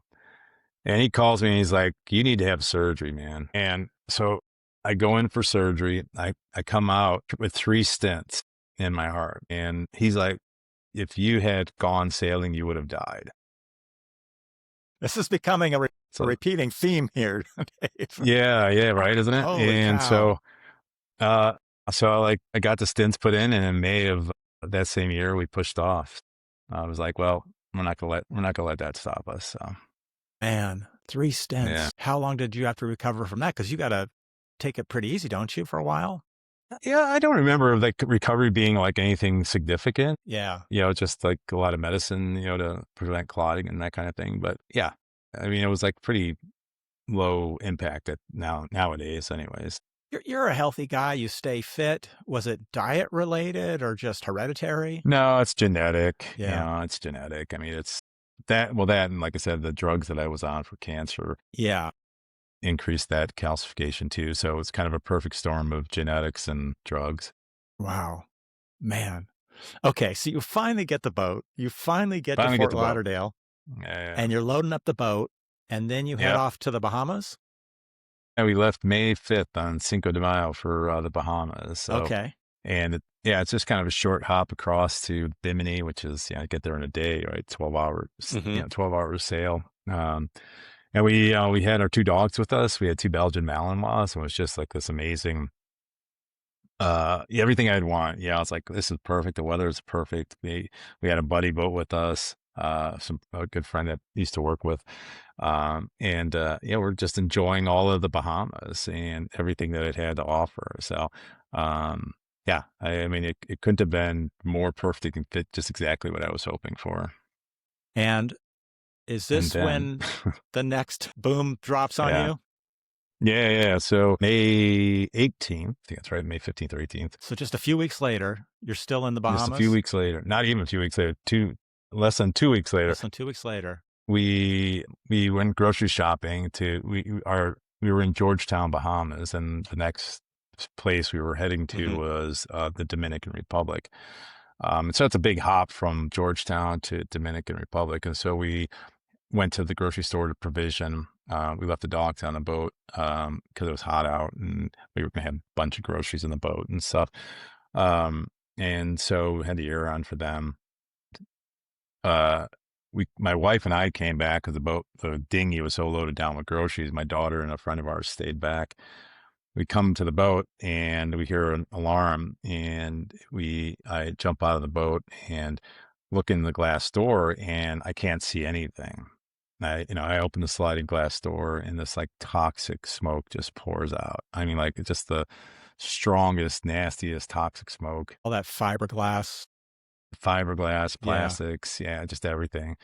And he calls me and he's like, you need to have surgery, man. And so I go in for surgery. I come out with 3 stents in my heart. And he's like, if you had gone sailing, you would have died. This is becoming a So repeating theme here, Dave. yeah, yeah, right, isn't it? Holy And cow. uh, I got the stents put in, and in May of that same year, we pushed off. I was like, well, we're not gonna let that stop us. So Man, 3 yeah. stents. How long did you have to recover from that? Because you got to take it pretty easy, don't you, for a while? Yeah, I don't remember like recovery being like anything significant. Yeah. Just like a lot of medicine, to prevent clotting and that kind of thing. But yeah, I mean, it was like pretty low impact nowadays, anyways. You're a healthy guy. You stay fit. Was it diet related or just hereditary? No, it's genetic. Yeah. It's genetic. I mean, it's that. Well, that and like I said, the drugs that I was on for cancer Yeah. increased that calcification too. So it's kind of a perfect storm of genetics and drugs. Wow. Man. Okay. So you finally get the boat. You finally get to Finally get Fort the boat. Lauderdale Yeah, and you're loading up the boat. And then you head yeah. off to the Bahamas. And we left May 5th on Cinco de Mayo for the Bahamas. So, Okay. and it's just kind of a short hop across to Bimini, which is, I get there in a day, right? 12 hours, Hmm. 12 hours sail. And we had our 2 dogs with us. We had 2 Belgian Malinois. So it was just like this amazing, everything I'd want. Yeah. I was like, this is perfect. The weather is perfect. We had a buddy boat with us, a good friend that I used to work with. We're just enjoying all of the Bahamas and everything that it had to offer. So, yeah, I mean, it couldn't have been more perfect and fit just exactly what I was hoping for. And is And this then, when the next boom drops on yeah, you? yeah, yeah. So May 18th, I think that's right, May 15th or 18th, So just a few weeks later, you're still in the just a few Bahamas? weeks later, not even a few weeks later, less than 2 weeks later, Less than 2 weeks later. we went grocery shopping we were in Georgetown, Bahamas, and the next place we were heading to Hmm. was the Dominican Republic. So it's a big hop from Georgetown to Dominican Republic, and so we went to the grocery store to provision. We left the dogs on the boat because it was hot out, and we were gonna have a bunch of groceries in the boat and stuff. Um, and so we had the air on for them. Uh, my wife and I came back because the dinghy was so loaded down with groceries. My daughter and a friend of ours stayed back. We come to the boat and we hear an alarm, and I jump out of the boat and look in the glass door, and I can't see anything. I open the sliding glass door, and this like toxic smoke just pours out. I mean, like it's just strongest, nastiest toxic smoke. All that fiberglass. Fiberglass, Yeah. plastics, yeah, just everything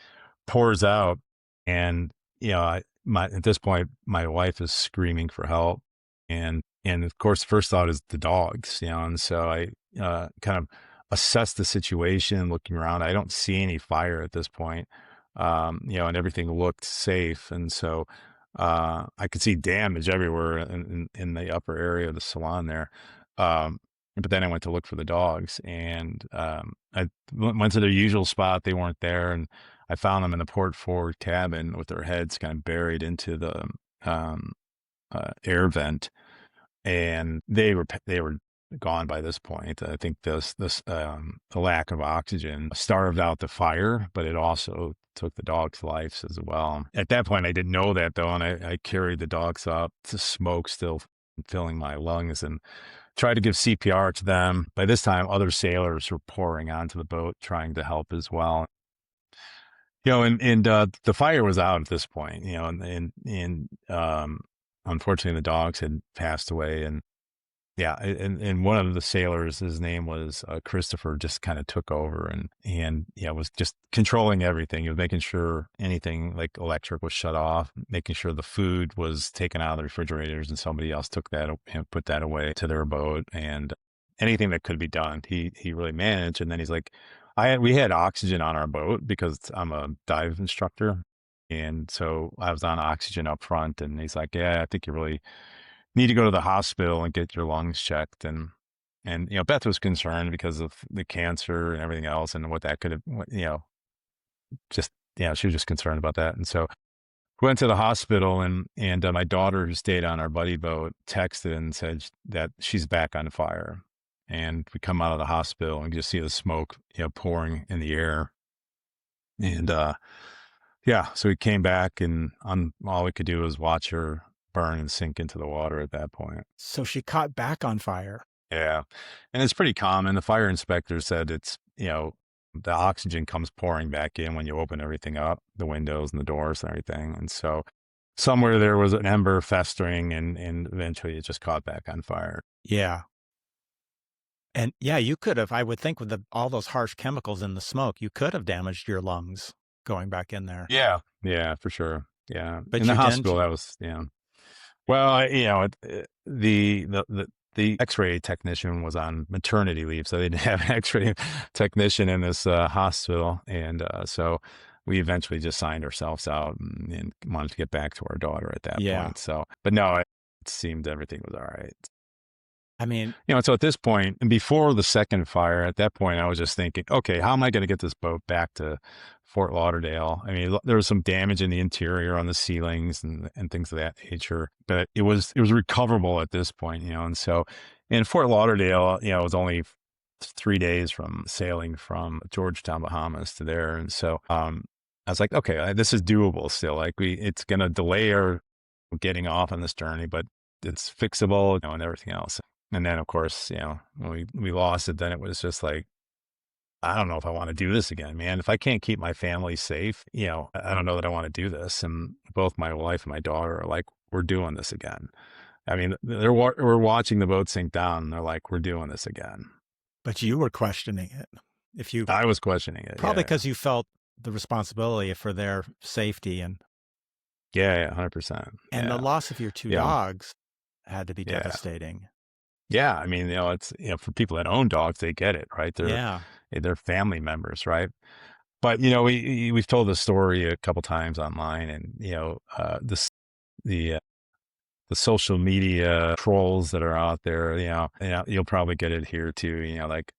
pours out. And, at this point, my wife is screaming for help. And of course, the first thought is the dogs, and so I kind of assess the situation, looking around. I don't see any fire at this point, and everything looked safe. And so I could see damage everywhere in the upper area of the salon there. Um, but then I went to look for the dogs, and I went to their usual spot. They weren't there, and I found them in the port forward cabin with their heads kind of buried into the um, air vent, and they were gone by this point. I think the lack of oxygen starved out the fire, but it also took the dogs' lives as well. At that point, I didn't know that though, and I carried the dogs up, the smoke still filling my lungs, and tried to give CPR to them. By this time, other sailors were pouring onto the boat trying to help as well. And the fire was out at this point, and unfortunately the dogs had passed away. And yeah, and one of the sailors, his name was Christopher, just kind of took over and was just controlling everything. He was making sure anything like electric was shut off, making sure the food was taken out of the refrigerators and somebody else took that and put that away to their boat, and anything that could be done, he really managed. And then he's like, we had oxygen on our boat because I'm a dive instructor, and so I was on oxygen up front. And he's like, yeah, I think you really need to go to the hospital and get your lungs checked. And Beth was concerned because of the cancer and everything else and what that could have, just, she was just concerned about that. And so we went to the hospital, and my daughter, who stayed on our buddy boat, texted and said that she's back on fire. And we come out of the hospital and just see the smoke, pouring in the air. And, yeah, so we came back, and all we could do was watch her burn and sink into the water at that point. So she caught back on fire. Yeah. And it's pretty common. The fire inspector said the oxygen comes pouring back in when you open everything up, the windows and the doors and everything. And so somewhere there was an ember festering, and eventually it just caught back on fire. Yeah. And yeah, you could have, I would think with all those harsh chemicals in the smoke, you could have damaged your lungs going back in there. Yeah. Yeah, for sure. Yeah. But In the you didn't. hospital, that was, yeah. Well, the X-ray technician was on maternity leave, so they didn't have an X-ray technician in this hospital, and so we eventually just signed ourselves out and wanted to get back to our daughter at that Yeah. point. So, but no, it seemed everything was all right. I mean, So at this point, and before the second fire, at that point, I was just thinking, okay, how am I going to get this boat back to Fort Lauderdale? I mean, there was some damage in the interior on the ceilings and things of that nature, but it was recoverable at this point, and so in Fort Lauderdale, it was only 3 days from sailing from Georgetown, Bahamas to there. And so, I was like, okay, this is doable still. Like it's going to delay our getting off on this journey, but it's fixable, and everything else. And then, of course, when we lost it, then it was just like, I don't know if I want to do this again, man. If I can't keep my family safe, I don't know that I want to do this. And both my wife and my daughter are like, we're doing this again. I mean, we're watching the boat sink down, and they're like, we're doing this again. but you were questioning it. I was questioning it. Probably Yeah. because you felt the responsibility for their safety and Yeah, 100%. the loss of your two Yeah. dogs had to be Yeah. devastating. Yeah. I mean, it's, for people that own dogs, they get it, right? Yeah. They're family members, right? But, we've told the story a couple times online, and, the social media trolls that are out there, you'll probably get it here too, like,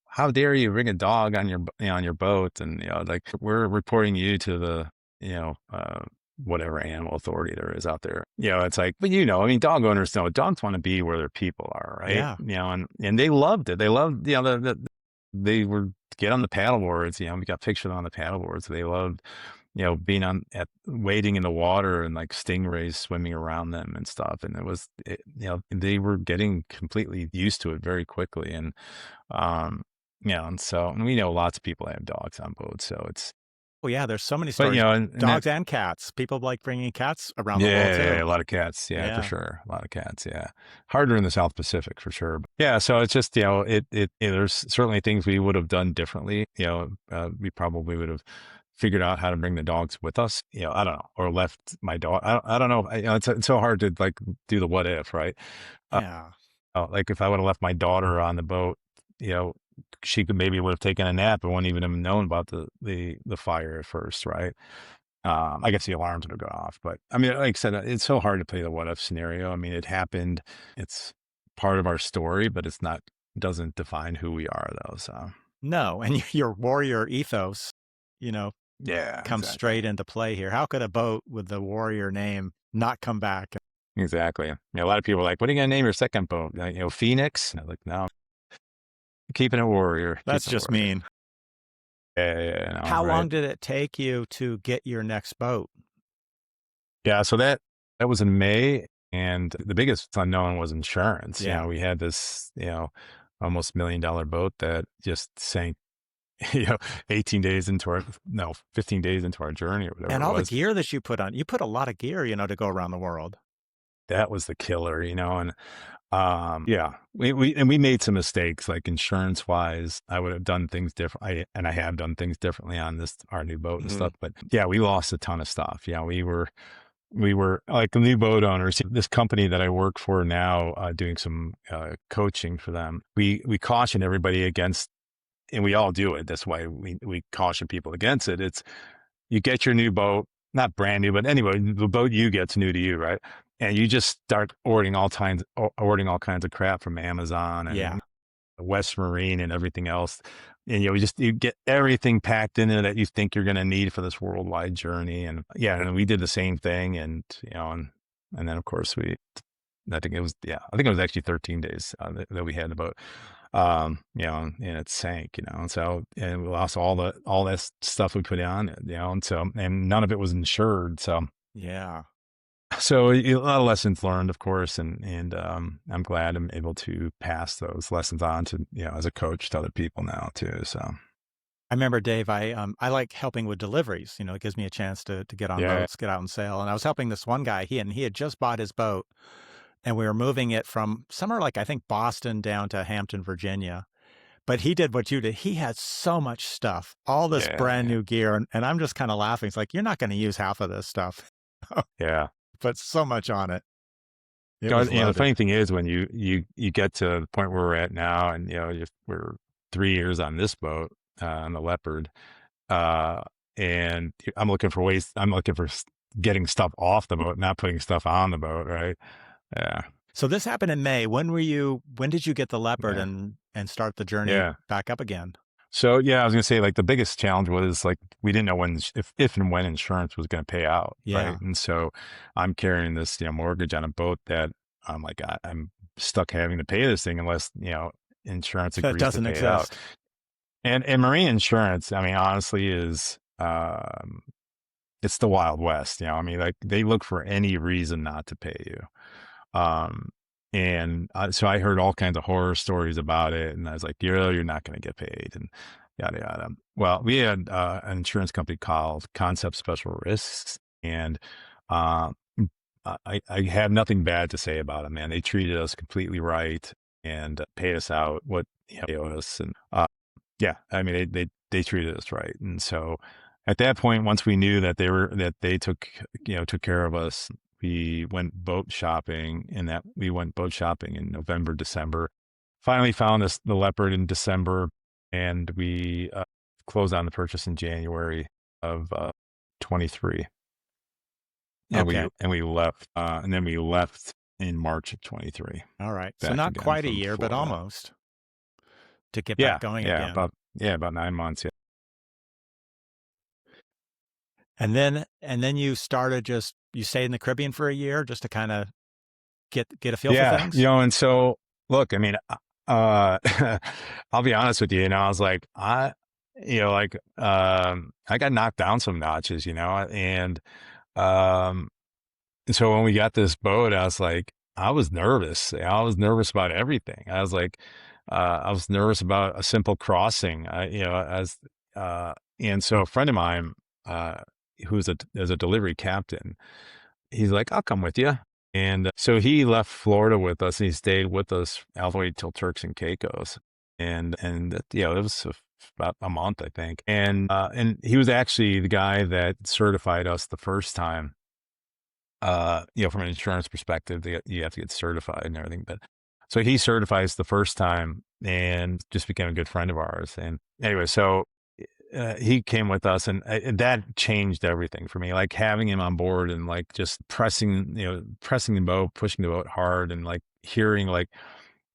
how dare you bring a dog on your boat? And, like, we're reporting you to the, whatever animal authority there is out there. It's like, but I mean, dog owners know dogs want to be where their people are, right? Yeah. And they loved it. They loved, they were get on the paddle boards, we got pictures on the paddle boards. They loved, being wading in the water, and like stingrays swimming around them and stuff. And they were getting completely used to it very quickly. And, and so, and we know lots of people have dogs on boats, so Well, yeah, there's so many But, stories. and that Dogs and cats. People like bringing cats around the world yeah, too. a lot of cats. Yeah, for Yeah. sure. A lot of cats. Yeah. Harder in the South Pacific for sure. But yeah. So it's just, there's certainly things we would have done differently. We probably would have figured out how to bring the dogs with us. I don't know, or left my dog. I don't know. It's so hard to like do the what if, right? Uh, Yeah. like if I would have left my daughter on the boat, you know, she could maybe would have taken a nap and wouldn't even have known about the fire at first, right? I guess the alarms would have gone off, but I mean, like I said, it's so hard to play the what if scenario. I mean, it happened. It's part of our story, but it's not, doesn't define who we are though. So No, and your warrior ethos, you know, yeah, comes exactly. straight into play here. How could a boat with the warrior name not come back? Exactly. A lot of people are like, what are you going to name your second boat? Phoenix? And I'm like, no, keeping it warrior, That's keeping it just warrior. mean. Yeah, yeah, yeah, no, How right. long did it take you to get your next boat? Yeah. So that was in May. And the biggest unknown was insurance. Yeah. We had this, almost $1 million boat that just sank 18 days into our, no, 15 days into our journey or whatever And it all the was. gear that you put a lot of gear, to go around the world. That was the killer, and yeah, we made some mistakes, like insurance wise. I would have done things different. I have done things differently on our new boat and Hmm. stuff. But yeah, we lost a ton of stuff. Yeah, we were like new boat owners. This company that I work for now, doing some coaching for them. We caution everybody against, and we all do it this way. We caution people against it. It's, you get your new boat, not brand new, but anyway, the boat you get's new to you, right? And you just start ordering all kinds of crap from Amazon Yeah. and West Marine and everything else. And you get everything packed in there that you think you're going to need for this worldwide journey. And yeah, and we did the same thing. And and then of course I think it was, yeah, I think it was actually 13 days that we had the boat. And it sank, and so, and we lost all that stuff we put on it, and so, and none of it was insured. Yeah. So a lot of lessons learned, of course, and I'm glad I'm able to pass those lessons on to, as a coach to other people now too. So I remember, Dave, I like helping with deliveries. It gives me a chance to get on yeah, boats, get out and sail. And I was helping this one guy. He had just bought his boat, and we were moving it from somewhere like, I think, Boston down to Hampton, Virginia. But he did what you did. He had so much stuff, all this brand yeah, new gear, and I'm just kind of laughing. It's like, you're not going to use half of this stuff. yeah. Put so much on it. It was The loaded. funny thing is when you get to the point where we're at now, and we're 3 years on this boat, on the Leopard. Uh, and I'm looking for getting stuff off the boat, not putting stuff on the boat, right? Yeah, So this happened in May. When did you get the Leopard yeah, and start the journey yeah. back up again? So yeah, I was gonna say, like, the biggest challenge was, like, we didn't know if and when insurance was gonna pay out, right? Yeah. And so I'm carrying this, mortgage on a boat that I'm like, I'm stuck having to pay this thing unless, insurance That agrees to doesn't pay it out. exist. And marine insurance, I mean, honestly, is it's the Wild West. I mean, like, they look for any reason not to pay you. Um, and so I heard all kinds of horror stories about it, and I was like, you're not going to get paid, and yada yada. Well, we had an insurance company called Concept Special Risks, and uh, I have nothing bad to say about them. Man, they treated us completely right and paid us out what they owed us, and yeah, I mean, they treated us right, and so at that point, once we knew that they took care of us, we went boat shopping, and that we went boat shopping in November, December. Finally found the Leopard in December, and we closed on the purchase in January of 23, Okay. and we left, and then we left in March of 23, All right. So back not again quite a from year, but Florida. almost, to get back Yeah, going yeah, again. about 9 months. Yeah. And then you started you stayed in the Caribbean for a year just to kind of get a feel for Yeah, things? and so look, I mean, uh, I'll be honest with you, I was like, I got knocked down some notches, um, and so when we got this boat, I was like, I was nervous. I was nervous about everything. I was like, I was nervous about a simple crossing. And so a friend of mine who was as a delivery captain. He's like, "I'll come with you." And so he left Florida with us, and he stayed with us all the way till Turks and Caicos. And you know, it was about a month, I think. And he was actually the guy that certified us the first time. You know, from an insurance perspective, you have to get certified and everything. But so he certifies the first time and just became a good friend of ours. And anyway, so he came with us, and that changed everything for me. Like having him on board and like just pressing, you know, pressing the boat, pushing the boat hard, and like hearing like,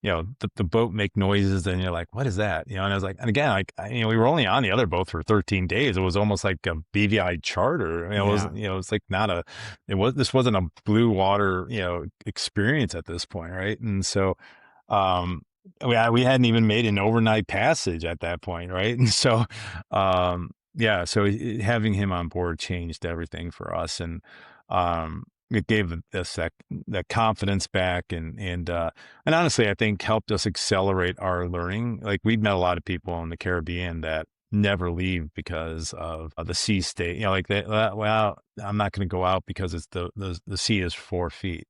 you know, the boat make noises, and you're like, what is that? You know, and I was like, and again, like, you know, we were only on the other boat for 13 days. It was almost like a BVI charter. You know, it Yeah. wasn't, you know, it's like not a, this wasn't a blue water, you know, experience at this point. Right. And so, um, we hadn't even made an overnight passage at that point. Right. And so, yeah, so having him on board changed everything for us. And, it gave us that confidence back, and honestly, I think helped us accelerate our learning. Like we've met a lot of people in the Caribbean that never leave because of the sea state. You know, like they, well, I'm not going to go out because it's the sea is 4 feet.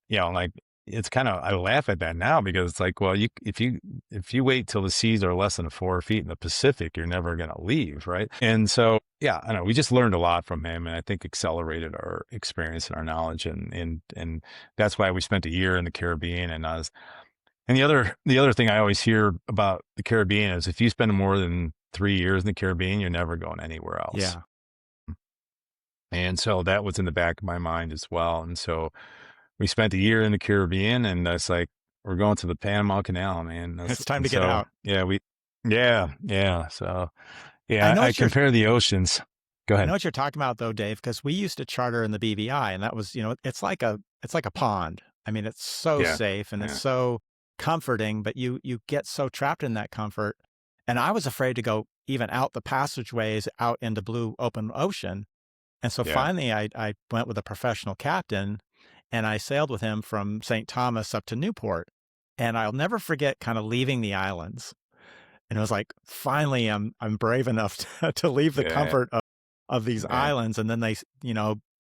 You know, like it's kind of, I laugh at that now because it's like, well, if you wait till the seas are less than 4 feet in the Pacific, you're never going to leave, right? And so, yeah, I know we just learned a lot from him, and I think accelerated our experience and our knowledge, and that's why we spent a year in the Caribbean. And the other thing I always hear about the Caribbean is if you spend more than 3 years in the Caribbean, you're never going anywhere else. Yeah. And so that was in the back of my mind as well. And so we spent a year in the Caribbean, and that's like, we're going to the Panama Canal, man. It's time And to get so, out. yeah, yeah. So, I yeah, know I what you're compare the oceans. Go I know ahead. what you're talking about though, Dave, because we used to charter in the BVI, and that was, it's like a pond. I mean, it's so Yeah, safe and it's yeah, so comforting, but you get so trapped in that comfort. And I was afraid to go even out the passageways out into blue open ocean. And so yeah, finally I went with a professional captain and I sailed with him from St. Thomas up to Newport. And I'll never forget kind of leaving the islands. And it was like, finally, I'm brave enough to leave the yeah, comfort of these yeah, islands. And then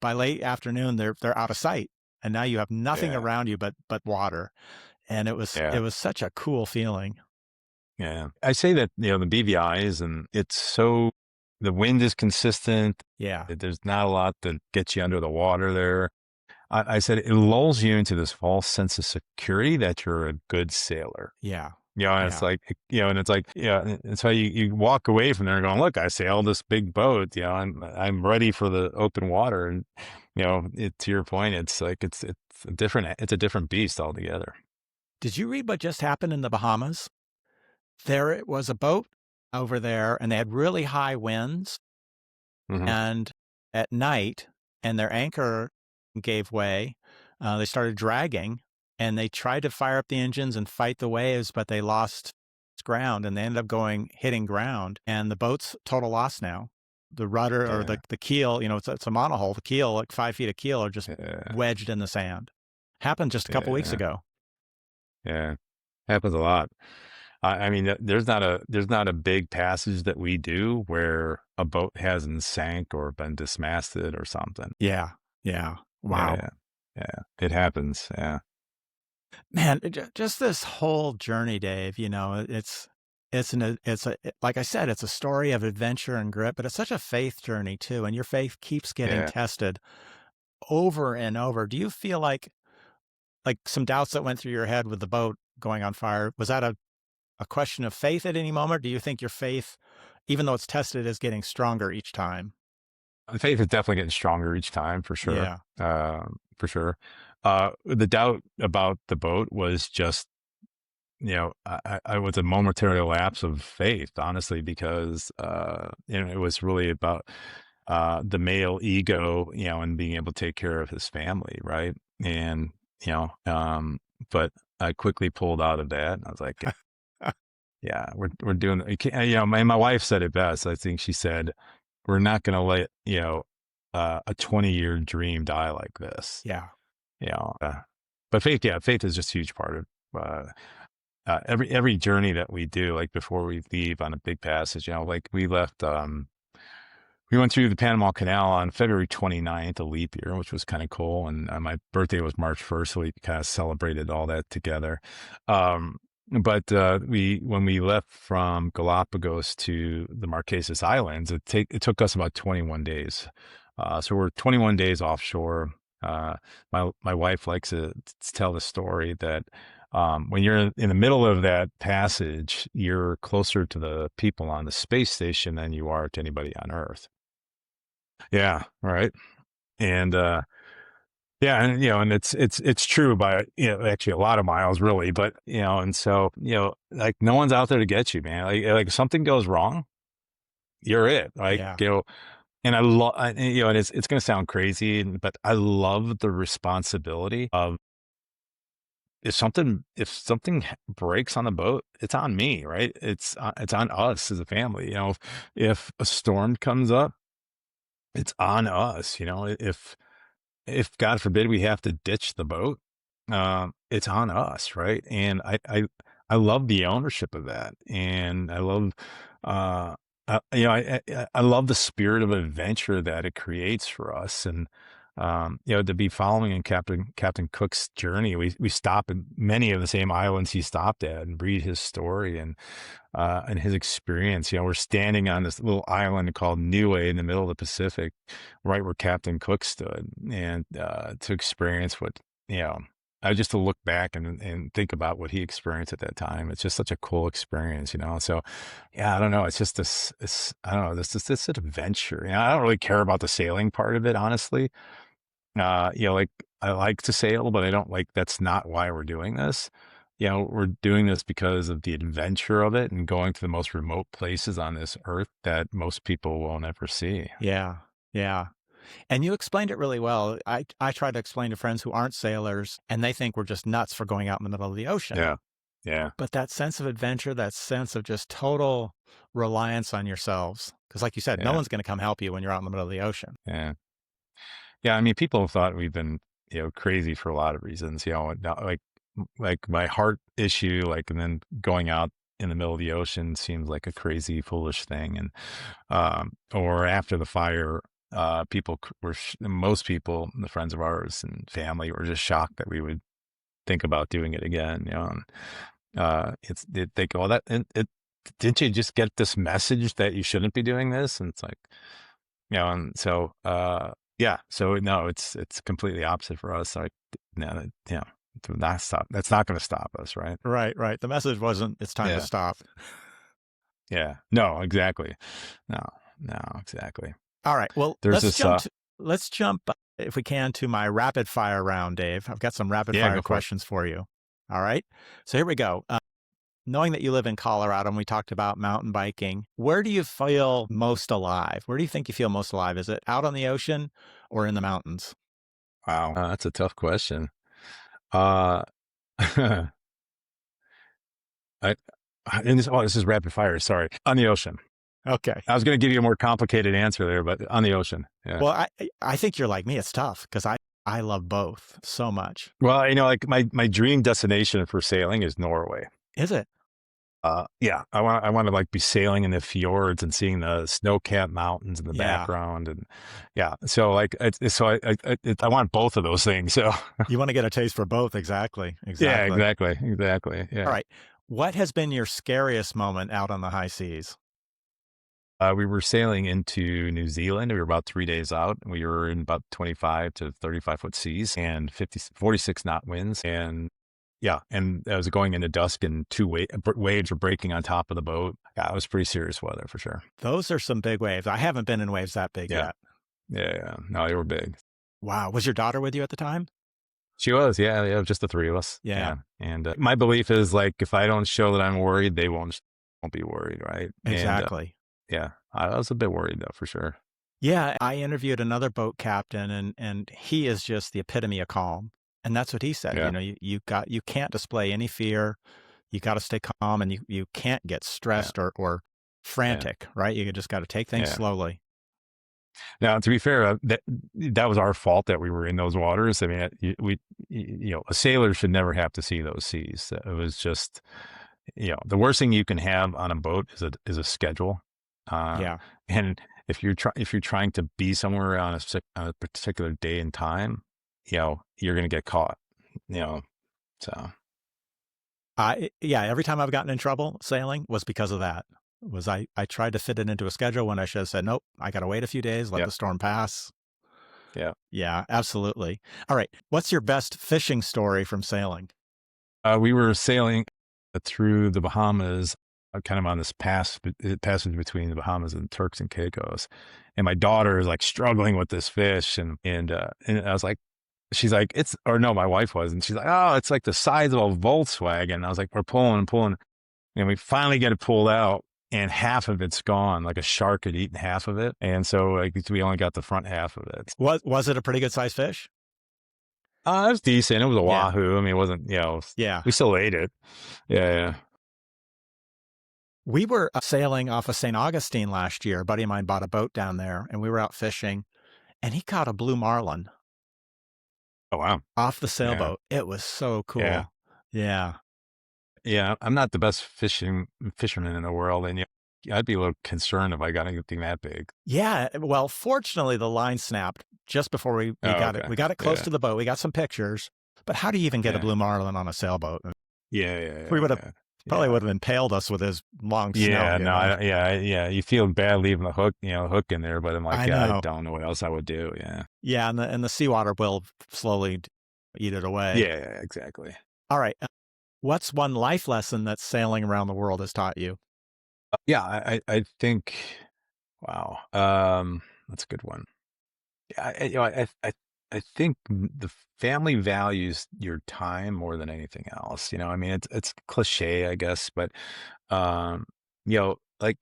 by late afternoon, they're out of sight. And now you have nothing yeah, around you but water. And it yeah, was such a cool feeling. yeah. I say that, you know, the BVIs, and it's so, the wind is consistent. Yeah. There's not a lot that gets you under the water there. I said it lulls you into this false sense of security that you're a good sailor. Yeah. You know, and it's Yeah. like, you know, and it's like, yeah, and so you walk away from there going, look, I sailed this big boat, you know, I'm ready for the open water. And, you know, to your point, it's like, it's a different beast altogether. Did you read what just happened in the Bahamas? There it was a boat over there and they had really high winds Hmm. and at night and their anchor gave way. They started dragging and they tried to fire up the engines and fight the waves, but they lost ground and they ended up hitting ground. And the boat's total loss now. The rudder or Yeah. the keel, it's a monohull. The keel, like 5 feet of keel, are just Yeah. wedged in the sand. Happened just a couple weeks Yeah. ago. Yeah. Happens a lot. I mean, there's not a big passage that we do where a boat hasn't sank or been dismasted or something. Yeah. Yeah. Wow. Yeah. Yeah. It happens. Yeah. Man, just this whole journey, Dave, like I said, it's a story of adventure and grit, but it's such a faith journey too. And your faith keeps getting Yeah. tested over and over. Do you feel like some doubts that went through your head with the boat going on fire? Was that a question of faith at any moment? Do you think your faith, even though it's tested, is getting stronger each time? The faith is definitely getting stronger each time, for sure. Yeah. For sure. The doubt about the boat was just, you know, I was a momentary lapse of faith, honestly, because, you know, it was really about, the male ego, you know, and being able to take care of his family. Right. And, you know, but I quickly pulled out of that. I was like, yeah, we're doing, you know, my wife said it best. I think she said, we're not going to let, you know, a 20-year dream die like this, Yeah. you know. But faith, yeah, faith is just a huge part of every journey that we do. Like before we leave on a big passage, you know, like we left we went through the Panama Canal on February 29th, a leap year, which was kind of cool. And my birthday was March 1st, so we kind of celebrated all that together. Um, but when we left from Galapagos to the Marquesas Islands, it took us about 21 days. So we're 21 days offshore. My wife likes to tell the story that when you're in the middle of that passage, you're closer to the people on the space station than you are to anybody on Earth. Yeah, right. And yeah, and and it's true by actually a lot of miles really, but and so like no one's out there to get you, man. Like if something goes wrong, you're it. Like Yeah. and I love and it's going to sound crazy, but I love the responsibility of if something breaks on the boat, it's on me, right? It's on us as a family. If a storm comes up, it's on us. If God forbid we have to ditch the boat, it's on us, right? And I love the ownership of that, and I love, uh, I love the spirit of adventure that it creates for us, and to be following in Captain Cook's journey, we stop at many of the same islands he stopped at and read his story and his experience. We're standing on this little island called Niue in the middle of the Pacific, right where Captain Cook stood, and to experience what you know. Just to look back and think about what he experienced at that time. It's just such a cool experience. So, yeah, I don't know. It's just I don't know. This adventure. I don't really care about the sailing part of it, honestly. Like I like to sail, but I don't like. That's not why we're doing this. We're doing this because of the adventure of it and going to the most remote places on this earth that most people will never see. Yeah. Yeah. And you explained it really well. I try to explain to friends who aren't sailors, and they think we're just nuts for going out in the middle of the ocean. Yeah. Yeah. But that sense of adventure, that sense of just total reliance on yourselves, because like you said, no Yeah. one's going to come help you when you're out in the middle of the ocean. Yeah. Yeah. I mean, people have thought we've been, crazy for a lot of reasons, like my heart issue, and then going out in the middle of the ocean seems like a crazy, foolish thing. And, or after the fire, most people, the friends of ours and family were just shocked that we would think about doing it again. And, they go, didn't you just get this message that you shouldn't be doing this? And it's like, and so, yeah, so no, it's completely opposite for us. Like, no, do not stop. That's not going to stop us, right? Right, right. The message wasn't, it's time to Yeah, stop. yeah. No, exactly. No, no, exactly. All right. Well, There's this. let's jump if we can to my rapid fire round, Dave. I've got some rapid Yeah, fire go for it. questions for you. All right. So here we go. Knowing that you live in Colorado and we talked about mountain biking, where do you feel most alive? Where do you think you feel most alive? Is it out on the ocean or in the mountains? Wow, that's a tough question. Uh, I, this is rapid fire. Sorry, on the ocean. Okay. I was going to give you a more complicated answer there, but on the ocean. Yeah. Well, I think you're like me. It's tough because I love both so much. Well, like my dream destination for sailing is Norway. Is it? Yeah, I want to like be sailing in the fjords and seeing the snow-capped mountains in the Yeah. background, and yeah, so like I want both of those things. So You want to get a taste for both. Exactly. yeah, Exactly. exactly. Yeah. All right. What has been your scariest moment out on the high seas? We were sailing into New Zealand. We were about 3 days out. And we were in about 25 to 35 foot seas and 46 knot winds. And yeah, and I was going into dusk and waves were breaking on top of the boat. Yeah, it was pretty serious weather for sure. Those are some big waves. I haven't been in waves that big Yeah. yet. Yeah. No, they were big. Wow. Was your daughter with you at the time? She was, yeah, just the three of us. Yeah. And my belief is like if I don't show that I'm worried, they won't be worried, right? Exactly. Yeah, I was a bit worried though, for sure. Yeah, I interviewed another boat captain and he is just the epitome of calm. And that's what he said. Yeah, You can't display any fear. You got to stay calm and you can't get yeah, stressed or yeah, frantic, right? You just got to take things yeah. slowly. Now, to be fair, that was our fault that we were in those waters. I mean, a sailor should never have to see those seas. It was just, the worst thing you can have on a boat is a schedule. Uh, Yeah. and if you're trying to be somewhere on on a particular day and time, you're going to get caught, you know. So Yeah, every time I've gotten in trouble sailing was because of that. Was I tried to fit it into a schedule when I should have said, nope, I got to wait a few days, let yeah, the storm pass. yeah. Yeah, absolutely. All right. What's your best fishing story from sailing? We were sailing through the Bahamas, kind of on this passage between the Bahamas and Turks and Caicos, and my daughter is like struggling with this fish, and I was like, she's like, it's, or no, my wife was, and she's like, oh, it's like the size of a Volkswagen. I was like, we're pulling and pulling, and we finally get it pulled out. And half of it's gone, like a shark had eaten half of it, and so like we only got the front half of it. Was it a pretty good sized fish? It was decent. It was a Yeah. wahoo. I mean, it wasn't, Yeah. we still ate it. Yeah, yeah. We were sailing off of St. Augustine last year. A buddy of mine bought a boat down there and we were out fishing and he caught a blue marlin Oh wow. off the Yeah, sailboat. It was so yeah, cool. Yeah. yeah. I'm not the best fisherman in the world, and I'd be a little concerned if I got anything that big. Yeah. Well, fortunately, the line snapped just before we Oh, got it. okay. We got it close Yeah, to the boat. We got some pictures. But how do you even get a yeah, blue marlin on a sailboat? yeah, yeah, We yeah, would have yeah, probably yeah. would have impaled us with his long snout, Yeah, you no, know. yeah, yeah. You feel bad leaving the hook in there, but I'm like, I yeah, I know. don't know what else I would do. Yeah, Yeah, and the seawater will slowly eat it away. yeah, yeah, exactly. All right. What's one life lesson that sailing around the world has taught you? Yeah, I think, wow, that's a good one. Yeah, I think the family values your time more than anything else. I mean, it's cliche, I guess, but like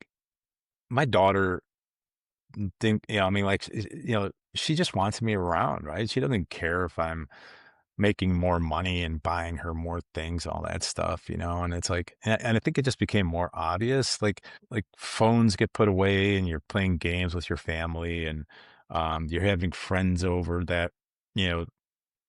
my daughter I mean, like, she just wants me around, right? She doesn't care if I'm making more money and buying her more things, all that stuff, and it's like, and I think it just became more obvious, like phones get put away and you're playing games with your family, and you're having friends over you know,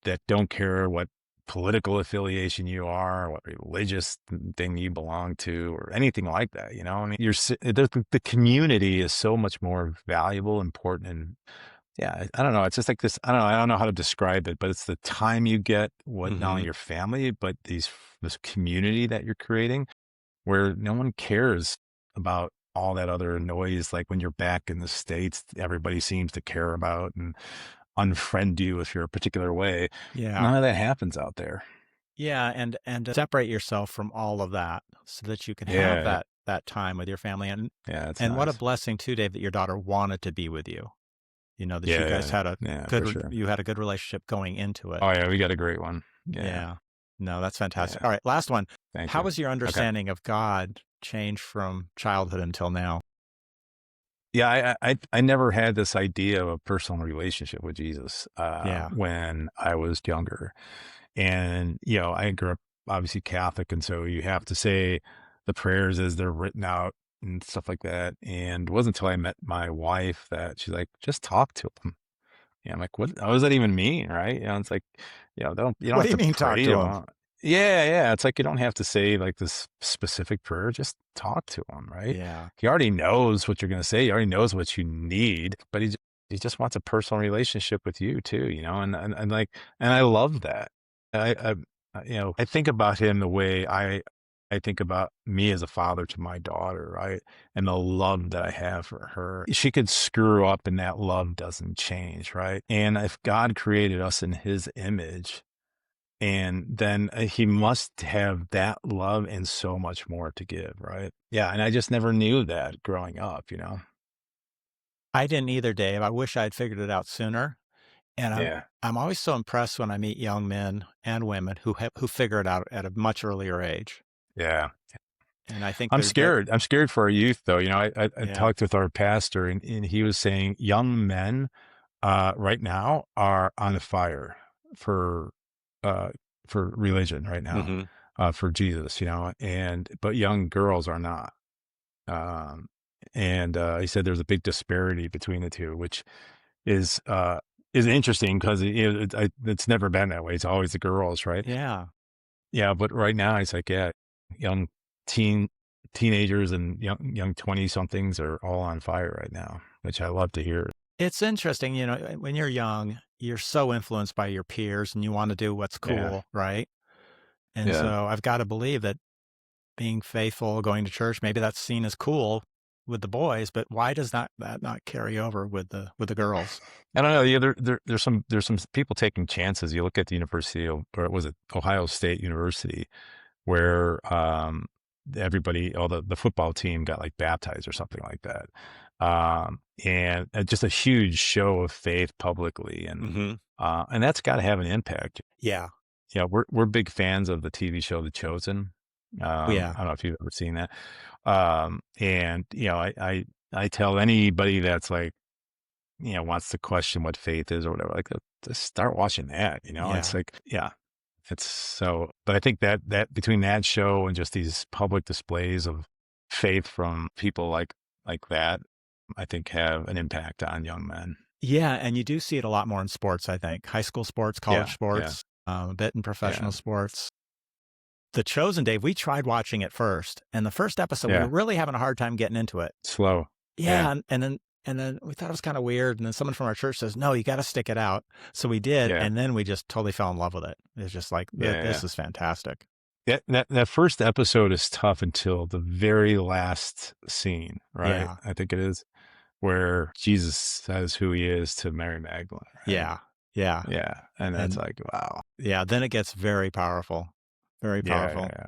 that don't care what political affiliation you are, what religious thing you belong to, or anything like that. I mean, the community is so much more valuable, important, and yeah, I don't know. It's just like this. I don't know. I don't know how to describe it, but it's the time you get with not only Hmm. your family, but this community that you're creating, where no one cares about all that other noise. Like when you're back in the States, everybody seems to care about and unfriend you if you're a particular way. Yeah. None of that happens out there. Yeah, and separate yourself from all of that so that you can have Yeah, that time with your family. yeah, it's And what a nice. blessing too, Dave, that your daughter wanted to be with you. That you Yeah, guys yeah, had a yeah, for sure. you had a good relationship going into it. Oh yeah, we got a great one. Yeah, Yeah. No, that's fantastic. yeah. All right, last one. Thank How you. was your Okay. understanding of God changed from childhood until now? Yeah, I never had this idea of a personal relationship with Jesus Yeah. when I was younger, and I grew up obviously Catholic, and so you have to say the prayers as they're written out and stuff like that. And it wasn't until I met my wife that she's like, just talk to him. Yeah, I'm like, what does that even mean, right? It's like, you don't What have do you to mean talk pray to to him? him. Yeah, yeah. It's like you don't have to say like this specific prayer. Just talk to him, right? Yeah. He already knows what you're gonna say. He already knows what you need, but he just wants a personal relationship with you too, and like, and I love that. I think about him the way I think about me as a father to my daughter, right? And the love that I have for her. She could screw up and that love doesn't change, right? And if God created us in his image, and then he must have that love and so much more to give, right? Yeah, and I just never knew that growing up. I didn't either, Dave. I wish I'd figured it out sooner. And Yeah, I'm always so impressed when I meet young men and women who figure it out at a much earlier age. yeah. And I think I'm they're scared. I'm scared for our youth, though. I yeah. talked with our pastor, and he was saying young men right now are on fire for uh, religion right now, Mhm. for Jesus, and but young girls are not. Um, and he said there's a big disparity between the two, which is uh, is interesting because it's never been that way. It's always the girls, right? Yeah. Yeah, but right now it's like, yeah, young teen teenagers and young 20 somethings are all on fire right now. which I love to hear. It's interesting, when you're young, you're so influenced by your peers and you want to do what's Yeah. cool, right? And Yeah. so I've got to believe that being faithful, going to church, maybe that's seen as cool with the boys, but why does that not carry over with the girls? I don't know. Yeah, there's some people taking chances. You look at the University of, or was it Ohio State University, where everybody, all the football team got like baptized or something like that, and just a huge show of faith publicly, Hmm. and that's got to have an impact. Yeah. Yeah, we're big fans of the TV show The Chosen. Oh, yeah. I don't know if you've ever seen that. And I tell anybody that's like, wants to question what faith is or whatever, like, just start watching that. It's Yeah. like, yeah, it's so. But I think that between that show and just these public displays of faith from people like that, I think have an impact on young men. Yeah. And you do see it a lot more in sports, I think. High school sports, college Yeah, yeah, sports, a bit in yeah, professional sports. The Chosen, Dave, we tried watching it first. And the first episode, we were yeah. really having a hard time getting into it. Slow. Yeah, Yeah, and then we thought it was kinda weird, and then someone from our church says, "No, you gotta stick it out." So we did, yeah, and then we just totally fell in love with it. It's just like, yeah, This yeah. is fantastic." That first episode is tough until the very last scene, right? Yeah, I think it is where Jesus says who he is to Mary Magdalene, right? yeah, yeah, Yeah, and that's and like, wow. yeah, then it gets very powerful, very Yeah, powerful. yeah,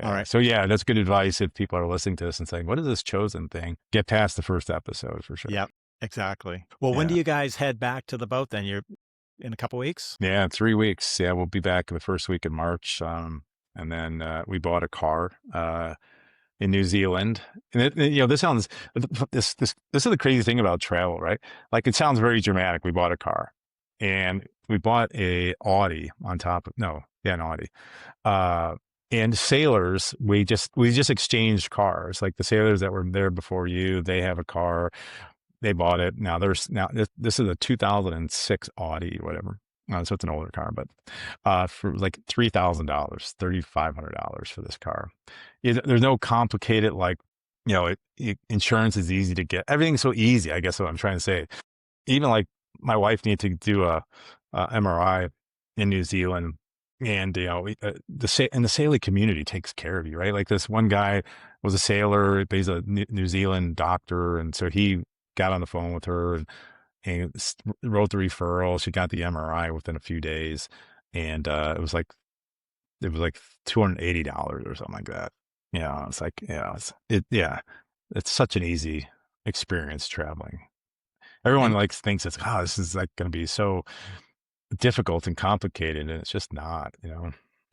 All yeah. right. So yeah, that's good advice if people are listening to this and saying, "What is this chosen thing?" Get past the first episode for sure. Yep, exactly. Well, when do Yeah. you guys head back to the boat then? You're in a couple weeks? Yeah, 3 weeks. Yeah, we'll be back the first week in March, and then, we bought a car, in New Zealand. And this sounds this is the crazy thing about travel, right? Like it sounds very dramatic. We bought a car and we bought a Audi on top of no, yeah, an Audi. Uh and sailors, we just exchanged cars. Like the sailors that were there before you, they have a car, they bought it. Now this is a 2006 Audi, whatever. So it's an older car, but for like $3,000, $3,500 for this car. There's no complicated like, insurance is easy to get. Everything's so easy. I guess what I'm trying to say. Even like my wife needed to do a MRI in New Zealand, and the sailing community takes care of you, right? Like this one guy was a sailor, but he's a New Zealand doctor, and so he got on the phone with her and wrote the referral. She got the MRI within a few days, and it was like $280 or something like that. It's like it's such an easy experience traveling. Everyone And like thinks it's this is like going to be so difficult and complicated, and it's just not.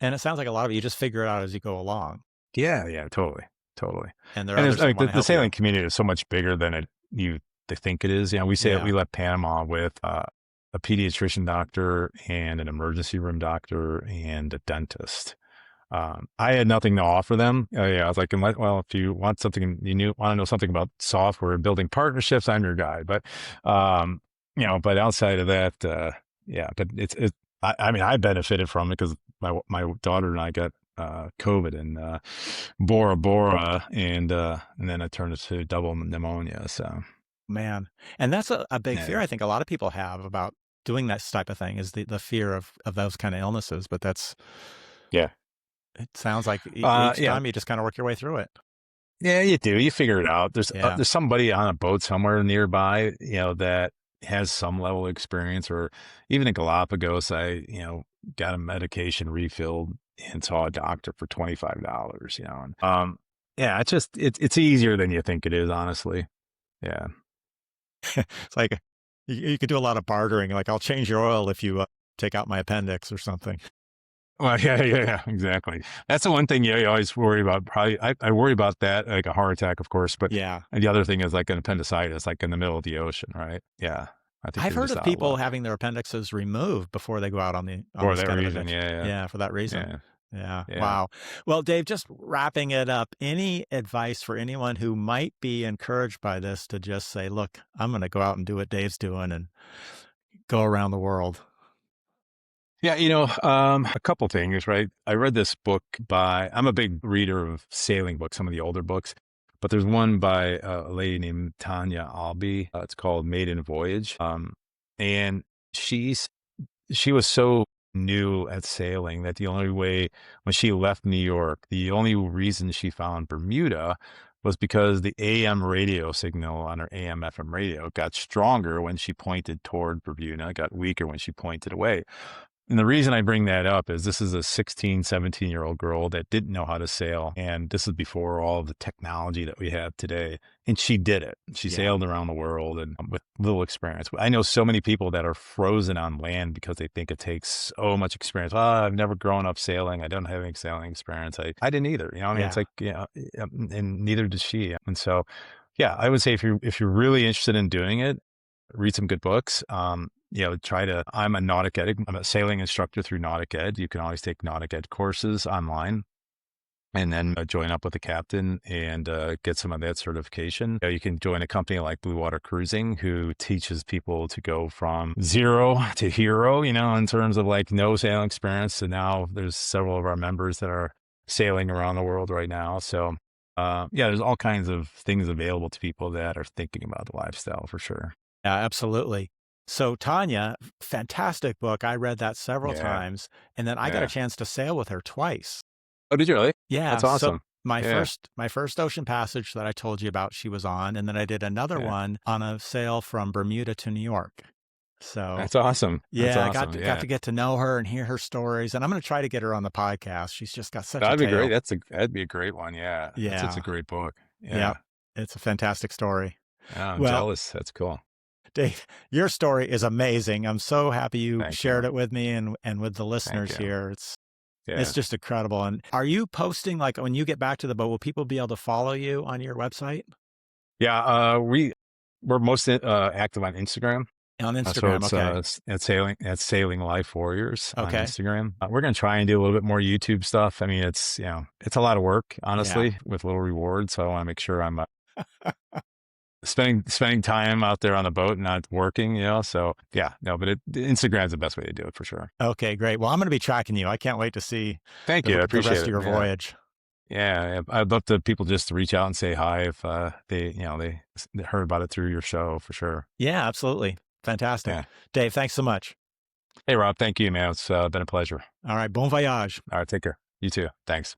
and it sounds like a lot of you just figure it out as you go along, Yeah, yeah, totally, totally. and there are And there's others that like wanna the help you. sailing community is so much bigger than they think it is. We say that Yeah. we left Panama with a pediatrician doctor and an emergency room doctor and a dentist. I had nothing to offer them. Yeah, I was like, well, if you want something, want to know something about software and building partnerships, I'm your guy. But outside of that, yeah, but I mean, I benefited from it because my daughter and I got COVID and Bora Bora, and then I turned it to double pneumonia. So Man, and that's a big fear yeah, I think a lot of people have about doing that type of thing is the fear of those kinda illnesses, but yeah, it sounds like each yeah. time you just kinda work your way through it. Yeah, you do. You figure it out. Yeah. There's somebody on a boat somewhere nearby, that has some level of experience, or even in Galapagos, got a medication refilled and saw a doctor for $25. And yeah, it's easier than you think it is, honestly. Yeah. It's like you could do a lot of bartering, like, "I'll change your oil if you, take out my appendix," or something. Well, yeah, yeah, yeah, exactly. That's the one thing you always worry about. Probably, I worry about that, like a heart attack, of course, but Yeah. and the other thing is like an appendicitis, like in the middle of the ocean, right? Yeah, I think I've you're heard just of out of people luck having their appendixes removed before they go out on for this that kind of reason. adventure. Yeah, yeah, Yeah, for that reason. yeah, Yeah, yeah. wow. Well, Dave, just wrapping it up, any advice for anyone who might be encouraged by this to just say, "Look, I'm gonna go out and do what Dave's doing and go around the world." Yeah, a couple things, right? I read this book I'm a big reader of sailing books, some of the older books, but there's one by a lady named Tanya Albee. It's called Maiden Voyage. And she's she was so new at sailing that the only way when she left New York, the only reason she found Bermuda was because the AM radio signal on her AM FM radio got stronger when she pointed toward Bermuda, it got weaker when she pointed away. And the reason I bring that up is this is a 16, 17-year-old girl that didn't know how to sail. And this is before all of the technology that we have today. And she did it. She Yeah. sailed around the world and with little experience. I know so many people that are frozen on land because they think it takes so much experience. Oh, I've never grown up sailing. I don't have any sailing experience. I didn't either. You know, I mean, it's Yeah. like, and neither did she. And so, yeah, I would say if you're really interested in doing it, read some good books. I'm a Nautic Ed. I'm a sailing instructor through Nautic Ed. You can always take Nautic Ed courses online and then join up with a captain and get some of that certification. You can join a company like Blue Water Cruising, who teaches people to go from zero to hero, in terms of like no sailing experience. And now there's several of our members that are sailing around the world right now. So there's all kinds of things available to people that are thinking about the lifestyle for sure. Yeah, absolutely. So Tanya, fantastic book. I read that several Yeah. times, and then I got a Yeah. chance to sail with her twice. Oh, did you really? Yeah, That's so awesome. my Yeah. first ocean passage that I told you about, she was on, and then I did another Yeah. one on a sail from Bermuda to New York. So That's awesome. That's yeah, I got awesome. to, got Yeah. to get to know her and hear her stories, and I'm going to try to get her on the podcast. She's just got such a That'd be great. tale. That'd be a great one. Yeah. It's a Yeah, great book. yeah, Yeah. it's a fantastic story. Yeah, I'm Well, jealous. That's cool. Dave, your story is amazing. I'm so happy you Thank shared you. it with me and with the Thank listeners you. here. It's Yeah. just incredible. And are you posting, like, when you get back to the boat, will people be able to follow you on your website? Yeah. We're most active on Instagram. On So Instagram, it's okay. at Sailing Life Warriors on Okay. Instagram. We're gonna try and do a little bit more YouTube stuff. I mean, it's a lot of work, Yeah. honestly, with little rewards. So I want to make sure I'm spending time out there on the boat and not working. So yeah, no, but Instagram's the best way to do it for sure. Okay, great. Well, I'm going to be tracking you. I can't wait to see Thank you. I the rest appreciate of it. your Yeah. voyage. Yeah, I'd love to people just to reach out and say hi if they heard about it through your show for sure. Yeah, absolutely. Fantastic. Yeah. Dave, thanks so much. Hey, Rob, thank you, man. It's been a pleasure. All right. Bon voyage. All right, take care. You too. Thanks.